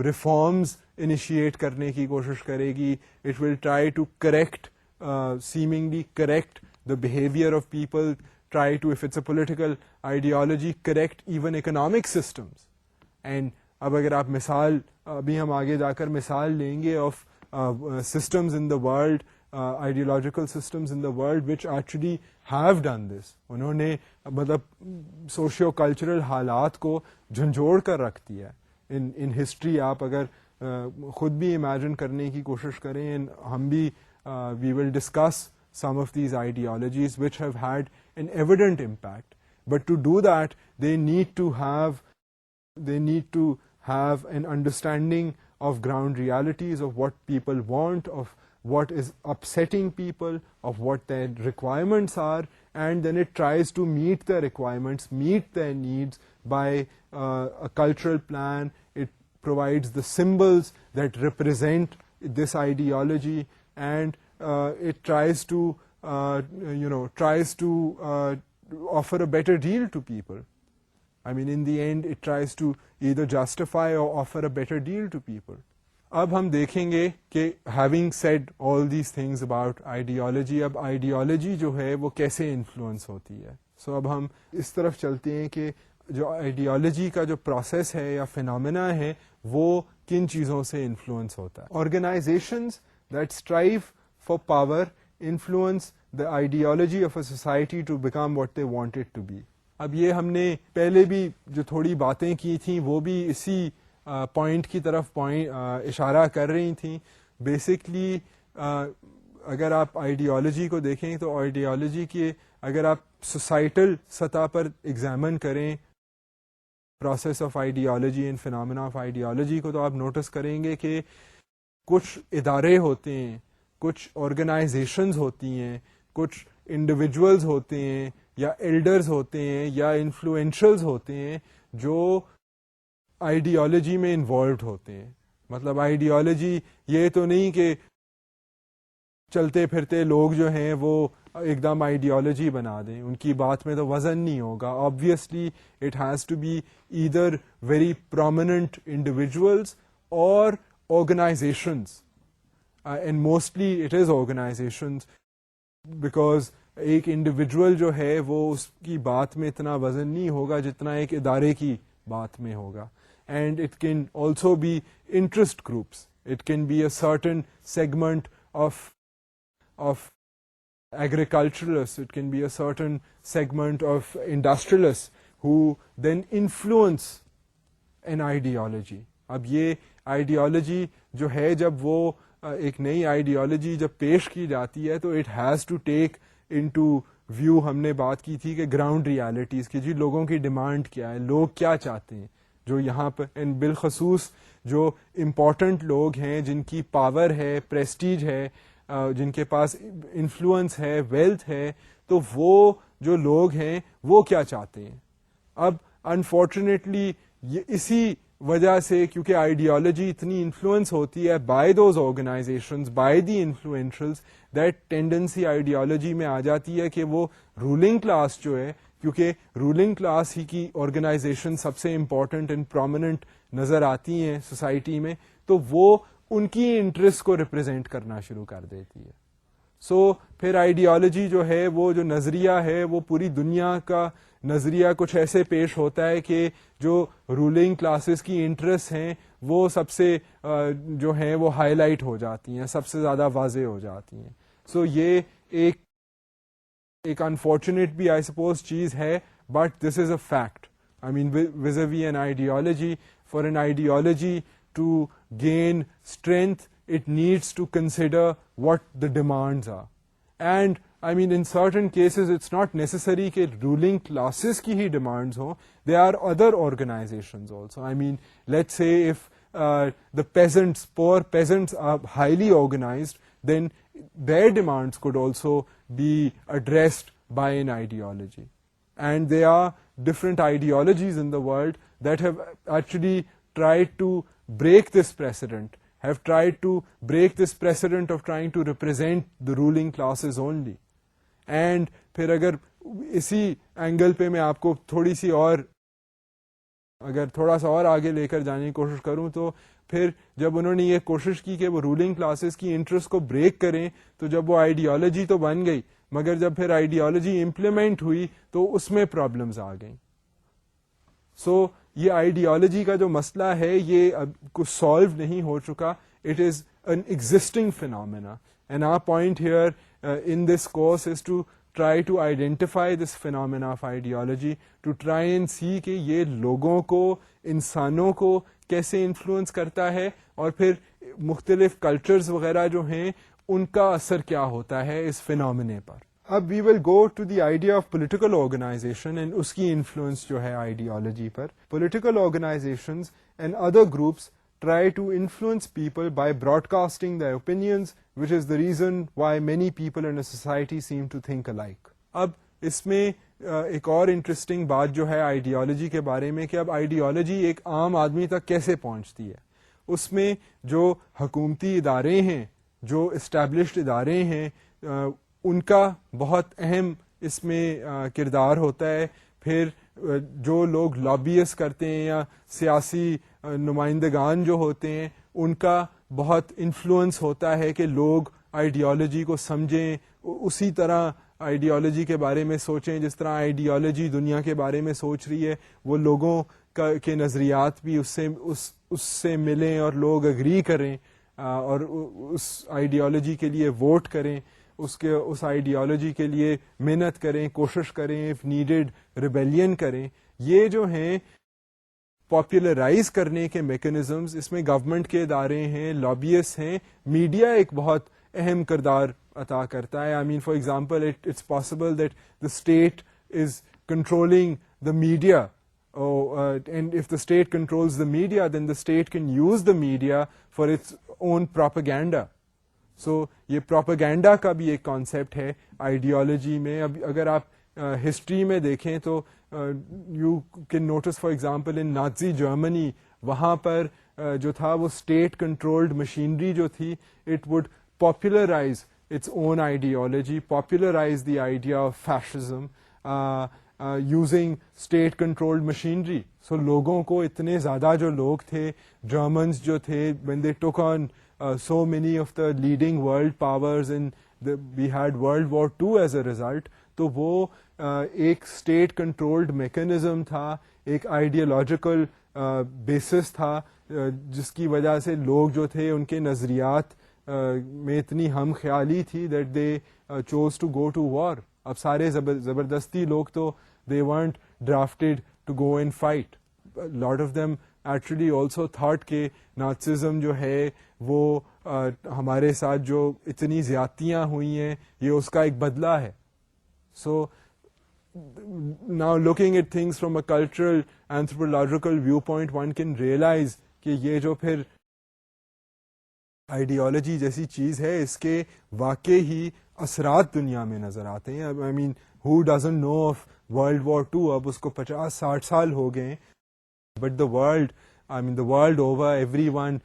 Speaker 1: ریفارمز انیشیٹ کرنے کی کوشش کرے گی. It will try to correct, seemingly correct the behavior of people, try to, if it's a political ideology, correct even economic systems. And اب اگر آپ مثال, ابھی ہم آگے جا کر مثال لیں گے of systems in the world, ideological systems in the world which actually have done this. انہوں نے مطلب سوشیو کلچرل حالات کو جھنجھوڑ کر رکھ دیا ہے. in history آپ اگر خود بھی امیجن کرنے کی کوشش کریں, ہم بھی we will discuss some of these ideologies which have had an evident impact. But to do that, they need to have an understanding of ground realities, of what people want, of what is upsetting people, of what their requirements are, and then it tries to meet their requirements, meet their needs by a cultural plan. It provides the symbols that represent this ideology, and it tries to offer a better deal to people. I mean, in the end, it tries to either justify or offer a better deal to people. اب ہم دیکھیں گے کہ having said all these things about ideology, اب ideology جو ہے وہ کیسے انفلوئنس ہوتی ہے. سو اب ہم اس طرف چلتے ہیں کہ جو آئیڈیالوجی کا جو پروسیس ہے یا فینومینا ہے وہ کن چیزوں سے انفلوئنس ہوتا ہے. Organizations that strive for power influence the ideology of a society to become what they want it to be. اب یہ ہم نے پہلے بھی جو تھوڑی باتیں کی تھیں وہ بھی اسی پوائنٹ کی طرف اشارہ کر رہی تھیں. بیسکلی اگر آپ آئیڈیالوجی کو دیکھیں تو آئیڈیالوجی کے اگر آپ سوسائٹل سطح پر ایگزامن کریں process of ideology and phenomena of ideology کو, تو آپ نوٹس کریں گے کہ کچھ ادارے ہوتے ہیں, کچھ آرگنائزیشنز ہوتی ہیں, کچھ انڈیویجولز ہوتے ہیں یا ایلڈرز ہوتے ہیں یا انفلوئنشلز ہوتے ہیں جو آئیڈیالوجی میں انوالوڈ ہوتے ہیں. مطلب آئیڈیالوجی یہ تو نہیں کہ چلتے پھرتے لوگ جو ہیں وہ ایک دم آئیڈیالوجی بنا دیں, ان کی بات میں تو وزن نہیں ہوگا. Obviously it has to be either very prominent individuals اور organizations, and mostly it is organizations, because ایک انڈیویجول جو ہے وہ اس کی بات میں اتنا وزن نہیں ہوگا جتنا ایک ادارے کی بات میں ہوگا. And it can also be interest groups, it can be a certain segment of agriculturalists, it can be a certain segment of industrialists who then influence an ideology. اب یہ آئیڈیالوجی جو ہے جب وہ ایک نئی آئیڈیالوجی جب پیش کی جاتی ہے تو it has to take into view, ہم نے بات کی تھی کہ گراؤنڈ ریالٹیز کی, جی لوگوں کی ڈیمانڈ کیا ہے, لوگ کیا چاہتے ہیں, جو یہاں پہ بالخصوص جو امپورٹنٹ لوگ ہیں جن کی پاور ہے, پریسٹیج ہے, جن کے پاس انفلوئنس ہے, ویلتھ ہے, تو وہ جو لوگ ہیں وہ کیا چاہتے ہیں. اب انفارچونیٹلی اسی وجہ سے, کیونکہ آئیڈیالوجی اتنی انفلوئنس ہوتی ہے by those organizations, by the influentials, that tendency ideology میں آ جاتی ہے کہ وہ رولنگ کلاس جو ہے, کیونکہ رولنگ کلاس ہی کی آرگنائزیشن سب سے امپورٹنٹ اینڈ پرومیننٹ نظر آتی ہیں سوسائٹی میں, تو وہ ان کی انٹرسٹ کو ریپرزینٹ کرنا شروع کر دیتی ہے. سو پھر آئیڈیالوجی جو ہے, وہ جو نظریہ ہے, وہ پوری دنیا کا نظریہ کچھ ایسے پیش ہوتا ہے کہ جو رولنگ کلاسز کی انٹرسٹ ہیں وہ سب سے جو ہیں وہ ہائی لائٹ ہو جاتی ہیں, سب سے زیادہ واضح ہو جاتی ہیں. سو یہ ایک انفارچونیٹ بھی آئی سپوز چیز ہے, but this is a fact. I mean, vis-a-vis an ideology, for an ideology to gain strength, it needs to consider what the demands are. And I mean, in certain cases, it's not necessary کہ ruling classes کی ہی demands ہوں. There are other organizations also. I mean, let's say if the peasants, poor peasants are highly organized, then their demands could also be addressed by an ideology. And there are different ideologies in the world that have actually tried to break this precedent, have tried to break this precedent of trying to represent the ruling classes only. And پھر اگر اسی angle پہ میں آپ کو تھوڑی سی اور اگر تھوڑا سا اور آگے لے کر جانے کی کوشش کروں, تو پھر جب انہوں نے یہ کوشش کی کہ وہ رولنگ کلاسز کی انٹرسٹ کو بریک کریں, تو جب وہ آئیڈیالوجی تو بن گئی, مگر جب پھر آئیڈیالوجی امپلیمنٹ ہوئی تو اس میں پرابلمز آ گئیں. سو یہ آئیڈیالوجی کا جو مسئلہ ہے یہ اب کچھ سالو نہیں ہو چکا. It is an existing phenomena, and our point here in this course is to try to identify this phenomena of ideology, to try and see کہ یہ لوگوں کو, انسانوں کو کیسے انفلوئنس کرتا ہے, اور پھر مختلف کلچرز وغیرہ جو ہیں ان کا اثر کیا ہوتا ہے اس فینومینے پر. اب we will go to the idea of political organization and اس کی انفلوئنس جو ہے آئیڈیالوجی پر. Political organizations and other groups try to influence people by broadcasting their opinions, which is the reason why many people in a society seem to think alike. اب اس میں ایک اور interesting بات جو ہے آئیڈیالوجی کے بارے میں, کہ اب آئیڈیالوجی ایک عام آدمی تک کیسے پہنچتی ہے. اس میں جو حکومتی ادارے ہیں, جو اسٹیبلشڈ ادارے ہیں, ان کا بہت اہم اس میں کردار ہوتا ہے. پھر جو لوگ لابیس کرتے ہیں یا سیاسی نمائندگان جو ہوتے ہیں, ان کا بہت انفلوئنس ہوتا ہے کہ لوگ آئیڈیالوجی کو سمجھیں, اسی طرح آئیڈیالوجی کے بارے میں سوچیں جس طرح آئیڈیالوجی دنیا کے بارے میں سوچ رہی ہے. وہ لوگوں کے نظریات بھی اس سے ملیں اور لوگ اگری کریں اور اس آئیڈیالوجی کے لیے ووٹ کریں, اس آئیڈیالوجی کے لیے محنت کریں, کوشش کریں, اف نیڈیڈ ریبیلین کریں. یہ جو ہیں پاپولرائز کرنے کے میکنزمز, اس میں گورنمنٹ کے ادارے ہیں, لابیس ہیں, میڈیا ایک بہت اہم کردار عطا کرتا ہے. I mean for example it's possible that the state is controlling the media, and if the state controls the media then the state can use the media for its own propaganda. So یہ propaganda کا بھی ایک concept ہے ideology میں. اب اگر آپ history میں دیکھیں تو you can notice for example in Nazi Germany, وہاں پر جو تھا وہ اسٹیٹ کنٹرولڈ مشینری جو تھی, it would popularize its own ideology, popularize the idea of fascism using state controlled machinery. So لوگوں کو اتنے زیادہ جو لوگ تھے, جرمنز جو تھے, when they took on so many of the leading world powers and we had World War II as a result, تو وہ ایک اسٹیٹ کنٹرولڈ میکنزم تھا, ایک آئیڈیالوجیکل بیسس تھا, جس کی وجہ سے لوگ جو تھے ان کے نظریات میں اتنی ہم خیالی تھی that they chose to go to war. اب سارے زبردستی لوگ تو they weren't drafted to go and fight. A lot of them actually also thought کہ نازسزم جو ہے وہ ہمارے ساتھ جو اتنی زیادتیاں ہوئی ہیں یہ اس کا ایک بدلہ ہے. سو now looking at things from a cultural anthropological viewpoint, one can realize کہ یہ جو پھر آئیڈیالوجی جیسی چیز ہے اس کے واقع ہی اثرات دنیا میں نظر آتے ہیں. I mean who doesn't know of world war two, اب اس کو 50-60 سال ہو گئے, but the world over everyone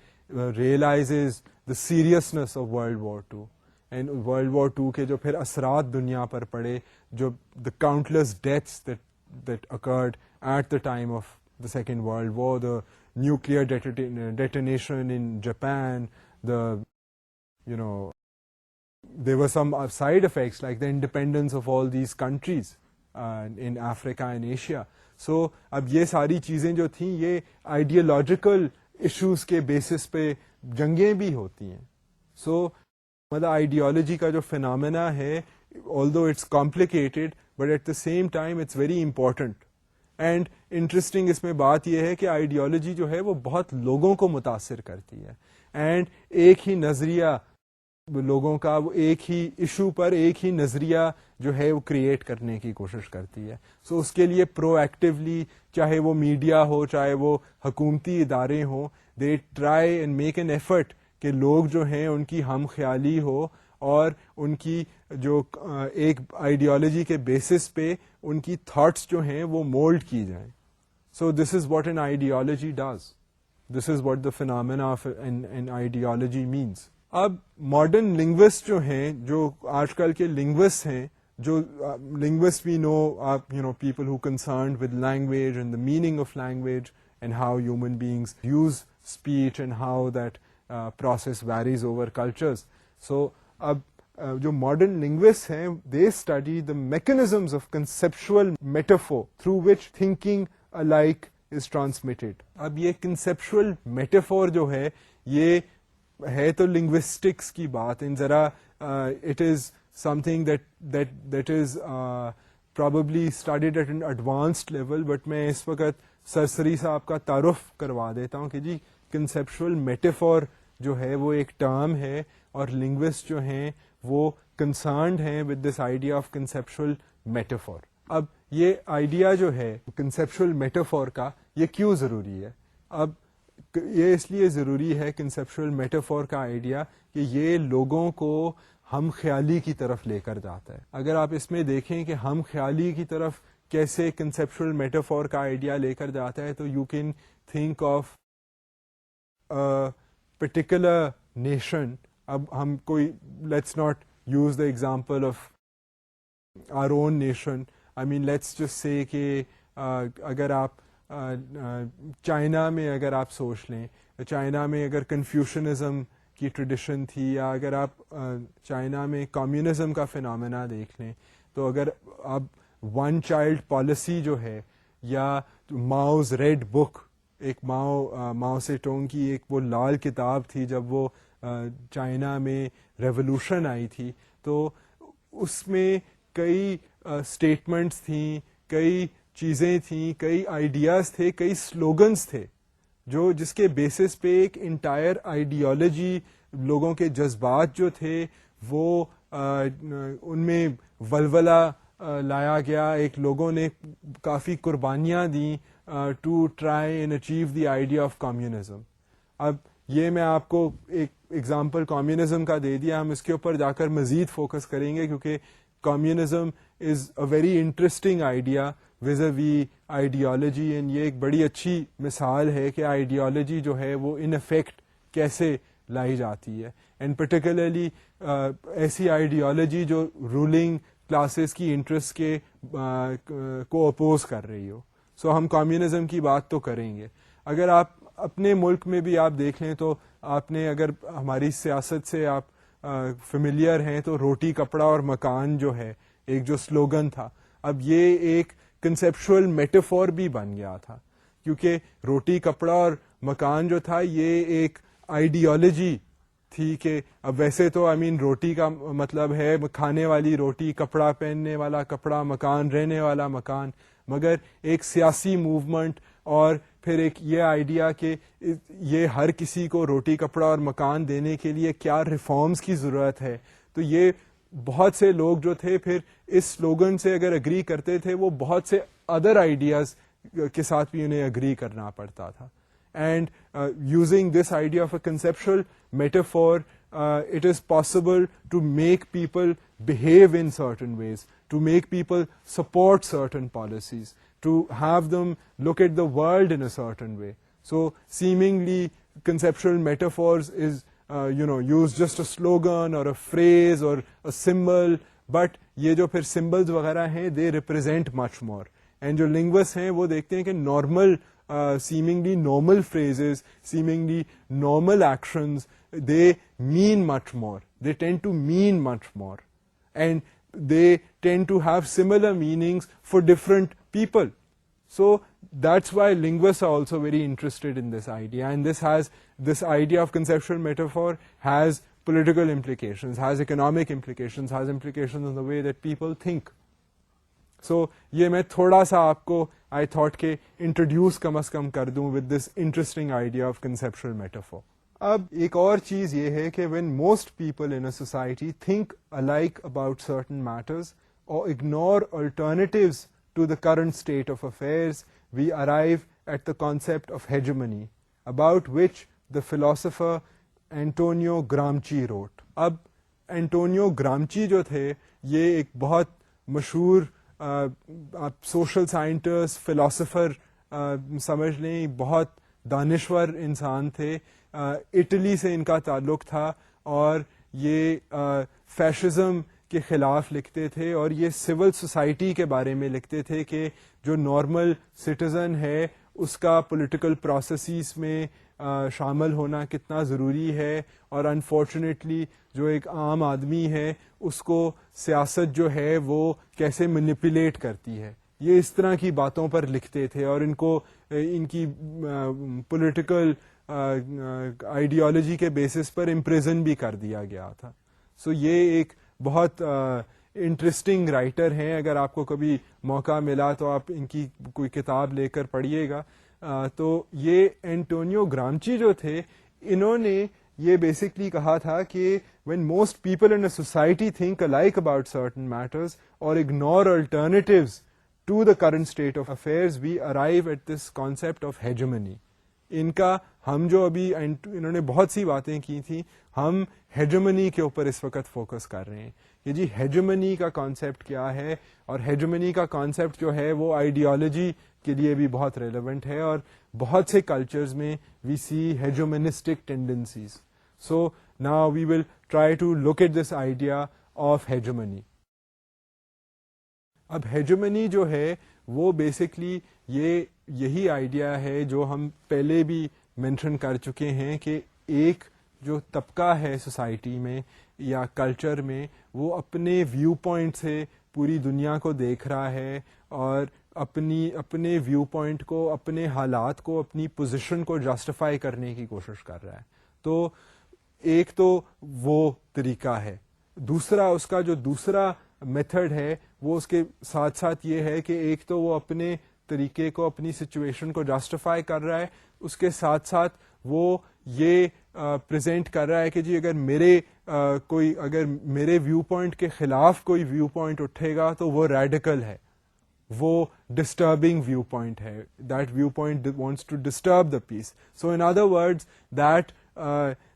Speaker 1: realizes the seriousness of world war two, and world war two کے جو پھر اثرات دنیا پر پڑے, جو the countless deaths that occurred at the time of the second world war, the nuclear detonation in Japan, there were some side effects like the independence of all these countries in Africa and Asia. So اب یہ ساری چیزیں جو تھیں یہ ideological issues کے basis پہ جنگیں بھی ہوتی ہیں. So مطلب آئیڈیالوجی کا جو فنامنا ہے, although it's complicated but at the same time it's very important. And interesting اس میں بات یہ ہے کہ آئیڈیالوجی جو ہے وہ بہت لوگوں کو متاثر کرتی ہے, اینڈ ایک ہی نظریہ لوگوں کا, وہ ایک ہی ایشو پر ایک ہی نظریہ جو ہے وہ کریٹ کرنے کی کوشش کرتی ہے. سو اس کے لیے پرو ایکٹیولی, چاہے وہ میڈیا ہو چاہے وہ حکومتی ادارے ہوں, they try and make an effort کہ لوگ جو ہیں ان کی ہم خیالی ہو اور ان کی جو ایک آئیڈیالوجی کے بیسس پہ ان کی تھاٹس جو ہیں وہ مولڈ کی جائیں. So this is what an ideology does, this is what the phenomena of an ideology means. اب ماڈرن لنگوسٹ جو ہیں, جو آج کل کے لنگوسٹ ہیں, جو linguist we know people who concerned with language and the meaning of language and how human beings use speech and how that process varies over cultures. So اب جو ماڈرن لنگوسٹ ہیں, they study the mechanisms of conceptual metaphor through which thinking alike is transmitted. اب یہ conceptual metaphor جو ہے یہ ہے تو لنگوسٹکس کی بات, ان ذرا it is something that is probably studied at an advanced level, but میں اس وقت سرسری صاحب کا تعارف کروا دیتا ہوں کہ جی کنسپچل میٹافور جو ہے وہ ایک ٹرم ہے, اور لنگوسٹ جو ہیں وہ کنسرنڈ ہیں with this idea of conceptual metaphor. اب یہ آئیڈیا جو ہے کنسپچل میٹافور کا, یہ کیوں ضروری ہے؟ اب یہ اس لیے ضروری ہے کنسپچل میٹافور کا آئیڈیا کہ یہ لوگوں کو ہم خیالی کی طرف لے کر جاتا ہے. اگر آپ اس میں دیکھیں کہ ہم خیالی کی طرف کیسے کنسپچل میٹافور کا آئیڈیا لے کر جاتا ہے, تو you can think of particular nation. اب ہم کوئی let's not use the example of our own nation, I mean let's just say کہ اگر آپ چائنا میں اگر آپ سوچ لیں, چائنا میں اگر کنفیوشنزم کی ٹریڈیشن تھی, یا اگر آپ چائنا میں کمیونزم کا فینامنا دیکھ لیں, تو اگر آپ ون چائلڈ پالیسی جو ہے, یا ماؤز ریڈ بک, ایک ماؤ سے ٹونگ کی ایک وہ لال کتاب تھی جب وہ چائنا میں ریولوشن آئی تھی, تو اس میں کئی اسٹیٹمنٹس تھیں, کئی چیزیں تھیں, کئی آئیڈیاز تھے, کئی سلوگنز تھے, جو جس کے بیسس پہ ایک انٹائر آئیڈیالوجی, لوگوں کے جذبات جو تھے وہ ان میں ولولہ لایا گیا. ایک لوگوں نے کافی قربانیاں دیں to try and achieve the idea of communism. اب یہ میں آپ کو ایک ایگزامپل کمیونزم کا دے دیا, ہم اس کے اوپر جا کر مزید فوکس کریں گے, کیونکہ communism is a very interesting idea was a we ideology, and یہ ایک بڑی اچھی مثال ہے کہ آئیڈیالوجی جو ہے وہ ان افیکٹ کیسے لائی جاتی ہے, اینڈ پرٹیکولرلی ایسی آئیڈیالوجی جو رولنگ کلاسز کی انٹرسٹ کے کو اپوز کر رہی ہو. سو ہم کمیونزم کی بات تو کریں گے. اگر آپ اپنے ملک میں بھی آپ دیکھ لیں تو آپ نے, اگر ہماری سیاست سے آپ فیملیئر ہیں, تو روٹی کپڑا اور مکان جو ہے ایک جو سلوگن تھا, اب یہ ایک کنسپچل میٹافور بھی بن گیا تھا, کیونکہ روٹی کپڑا اور مکان جو تھا یہ ایک آئیڈیالوجی تھی کہ اب ویسے تو آئی مین روٹی کا مطلب ہے کھانے والی روٹی, کپڑا پہننے والا کپڑا, مکان رہنے والا مکان, مگر ایک سیاسی موومنٹ اور پھر ایک یہ آئیڈیا کہ یہ ہر کسی کو روٹی کپڑا اور مکان دینے کے لیے کیا ریفارمز کی ضرورت ہے, تو یہ بہت سے لوگ جو تھے پھر اس سلوگن سے اگر اگری کرتے تھے وہ بہت سے ادر آئیڈیاز کے ساتھ بھی انہیں اگری کرنا پڑتا تھا. And using this idea of a conceptual metaphor, it is possible to make people behave in certain ways, to make people support certain policies, to have them look at the world in a certain way. So seemingly conceptual metaphors is use just a slogan or a phrase or a symbol, but یہ جو پھر symbols وغیرہ ہیں they represent much more. And جو linguists ہیں وہ دیکھتے ہیں کہ normal seemingly normal phrases, seemingly normal actions, they mean much more. They tend to mean much more. And they tend to have similar meanings for different people. So that's why linguists are also very interested in this idea. And this idea of conceptual metaphor has political implications, has economic implications, has implications in the way that people think. So یہ میں تھوڑا سا آپ کو I thought کہ introduce کم از کم کر دوں with this interesting idea of conceptual metaphor. اب ایک اور چیز یہ ہے کہ when most people in a society think alike about certain matters or ignore alternatives to the current state of affairs, we arrive at the concept of hegemony, about which the philosopher Antonio Gramsci wrote. اب Antonio Gramsci جو تھے یہ ایک بہت مشہور social scientist philosopher سمجھ لیں, بہت دانشور انسان تھے. اٹلی سے ان کا تعلق تھا اور یہ فیشزم کے خلاف لکھتے تھے اور یہ سول سوسائٹی کے بارے میں لکھتے تھے کہ جو نارمل سٹیزن ہے اس کا پولیٹیکل پروسیسز میں شامل ہونا کتنا ضروری ہے, اور انفارچونیٹلی جو ایک عام آدمی ہے اس کو سیاست جو ہے وہ کیسے مینیپولیٹ کرتی ہے. یہ اس طرح کی باتوں پر لکھتے تھے اور ان کو ان کی پولیٹیکل آئیڈیالوجی کے بیسس پر امپریزن بھی کر دیا گیا تھا. سو یہ ایک بہت انٹرسٹنگ رائٹر ہیں, اگر آپ کو کبھی موقع ملا تو آپ ان کی کوئی کتاب لے کر پڑھیے گا. تو یہ اینٹونیو گرامچی جو تھے انہوں نے یہ بیسکلی کہا تھا کہ when most people in a society think alike about certain matters or ignore alternatives to the current state of affairs, we arrive at this concept of hegemony. ان کا ہم جو ابھی انہوں نے بہت سی باتیں کی تھیں, ہم ہیجمنی کے اوپر اس وقت فوکس کر رہے ہیں کہ جی ہیجمنی کا کانسیپٹ کیا ہے, اور ہیجمنی کا کانسیپٹ جو ہے وہ آئیڈیالوجی کے لیے بھی بہت ریلیونٹ ہے, اور بہت سے کلچرز میں we see hegemonistic tendencies. So now we will try to look at this idea of hegemony. اب hegemony جو ہے وہ بیسکلی یہی آئیڈیا ہے جو ہم پہلے بھی مینشن کر چکے ہیں کہ ایک جو طبقہ ہے سوسائٹی میں یا کلچر میں وہ اپنے ویو پوائنٹ سے پوری دنیا کو دیکھ رہا ہے اور اپنے ویو پوائنٹ کو, اپنے حالات کو, اپنی پوزیشن کو جسٹیفائی کرنے کی کوشش کر رہا ہے. تو ایک تو وہ طریقہ ہے. دوسرا اس کا جو دوسرا میتھڈ ہے وہ اس کے ساتھ ساتھ یہ ہے کہ ایک تو وہ اپنے طریقے کو, اپنی سچویشن کو جسٹیفائی کر رہا ہے, اس کے ساتھ ساتھ وہ یہ پریزنٹ کر رہا ہے کہ جی اگر میرے ویو پوائنٹ کے خلاف کوئی ویو پوائنٹ اٹھے گا تو وہ ریڈیکل ہے, وہ ڈسٹربنگ ویو پوائنٹ ہے, that view point wants to disturb the peace. So in other words that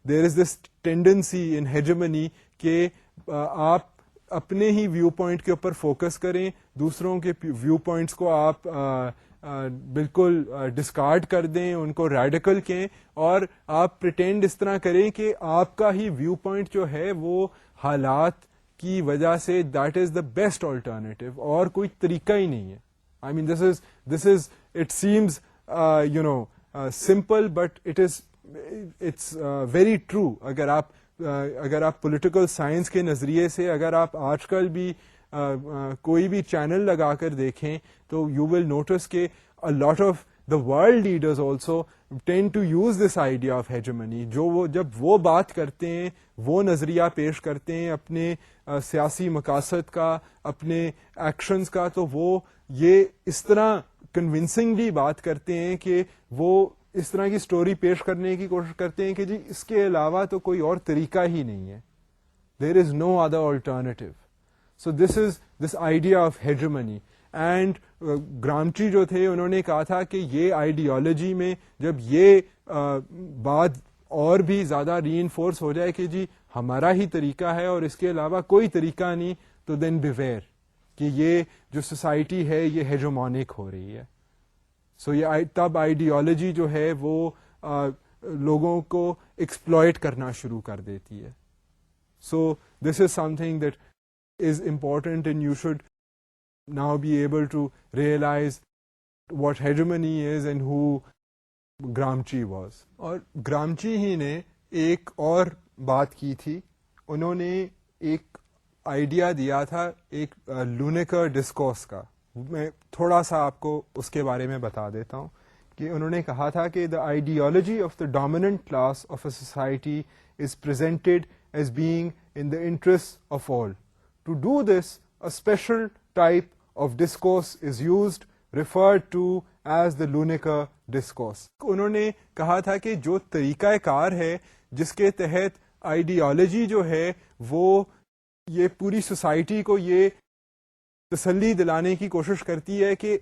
Speaker 1: there is this tendency in hegemony کہ آپ اپنے ہی ویو پوائنٹ کے اوپر فوکس کریں, دوسروں کے ویو پوائنٹس کو آپ بالکل ڈسکارڈ کر دیں, ان کو ریڈیکل کہیں, اور آپ پریٹینڈ اس طرح کریں کہ آپ کا ہی ویو پوائنٹ جو ہے وہ حالات کی وجہ سے that is the best alternative, اور کوئی طریقہ ہی نہیں ہے. I main this is it seems simple but it's very true. اگر آپ پولیٹیکل سائنس کے نظریے سے اگر آپ آج کل بھی کوئی بھی چینل لگا کر دیکھیں تو یو ول نوٹس کہ a lot of the world leaders also tend to use this idea of hegemony. جب وہ بات کرتے ہیں, وہ نظریہ پیش کرتے ہیں اپنے سیاسی مقاصد کا, اپنے ایکشنز کا, تو وہ یہ اس طرح کنونسنگلی بات کرتے ہیں کہ وہ اس طرح کی سٹوری پیش کرنے کی کوشش کرتے ہیں کہ جی اس کے علاوہ تو کوئی اور طریقہ ہی نہیں ہے. there is no other alternative. So this is this idea of hegemony. And Gramsci جو تھے انہوں نے کہا تھا کہ یہ آئیڈیالوجی میں جب یہ بات اور بھی زیادہ ری انفورس ہو جائے کہ جی ہمارا ہی طریقہ ہے اور اس کے علاوہ کوئی طریقہ نہیں, تو دین بیویئر کہ یہ جو سوسائٹی ہے یہ ہیجومونک ہو رہی ہے. سو یہ تب آئیڈیالوجی جو ہے وہ لوگوں کو ایکسپلوئٹ کرنا شروع کر دیتی ہے. So this is something that is important and you should now be able to realize what hegemony is and who Gramsci was. اور گرامچی ہی نے ایک اور بات کی تھی, انہوں نے ایک آئیڈیا دیا تھا ایک لونیکر ڈسکورس کا. میں تھوڑا سا آپ کو اس کے بارے میں بتا دیتا ہوں کہ انہوں نے کہا تھا کہ the ideology of the dominant class of a society is presented as being in the interests of all. To do this, a special type of discourse is used, referred to as the Lunecker discourse. انہوں نے کہا تھا کہ جو طریقہ کار ہے جس کے تحت آئیڈیالوجی جو ہے وہ یہ پوری سوسائٹی کو یہ تسلی دلانے کی کوشش کرتی ہے کہ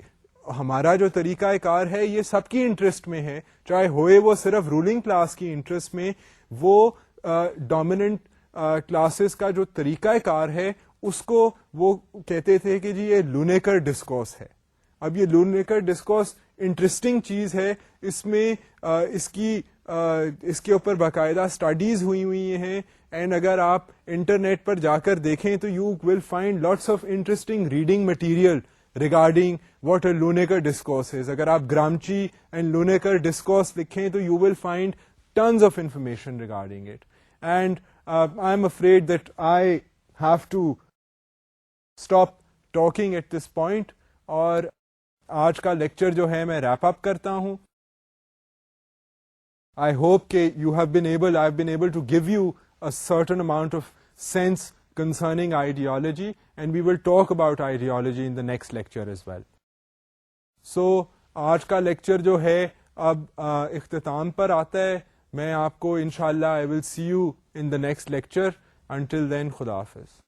Speaker 1: ہمارا جو طریقہ کار ہے یہ سب کی انٹرسٹ میں ہے, چاہے ہوئے وہ صرف رولنگ کلاس کی انٹرسٹ میں, وہ ڈومیننٹ کلاسز کا جو طریقہ کار ہے اس کو وہ کہتے تھے کہ جی یہ لونیکر ڈسکورس ہے. اب یہ لونیکر ڈسکورس انٹرسٹنگ چیز ہے, اس میں اس کے اوپر باقاعدہ اسٹڈیز ہوئی ہیں, اینڈ اگر آپ انٹرنیٹ پر جا کر دیکھیں تو you will find lots of interesting reading material regarding what a Langacker discourse is. اگر آپ گرامچی اینڈ لونیکر ڈسکورس لکھیں تو you will find tons of information regarding it. And I am afraid that I have to stop talking at this point, اور آج کا lecture جو ہے میں ریپ اپ کرتا ہوں. آئی ہوپ کہ I have been able to give you a certain amount of sense concerning ideology, and we will talk about ideology in the next lecture as well. So آج کا lecture جو ہے اب اختتام پر آتا ہے. میں آپ کو انشاءاللہ I will see you in the next lecture. Until then, خدا حافظ.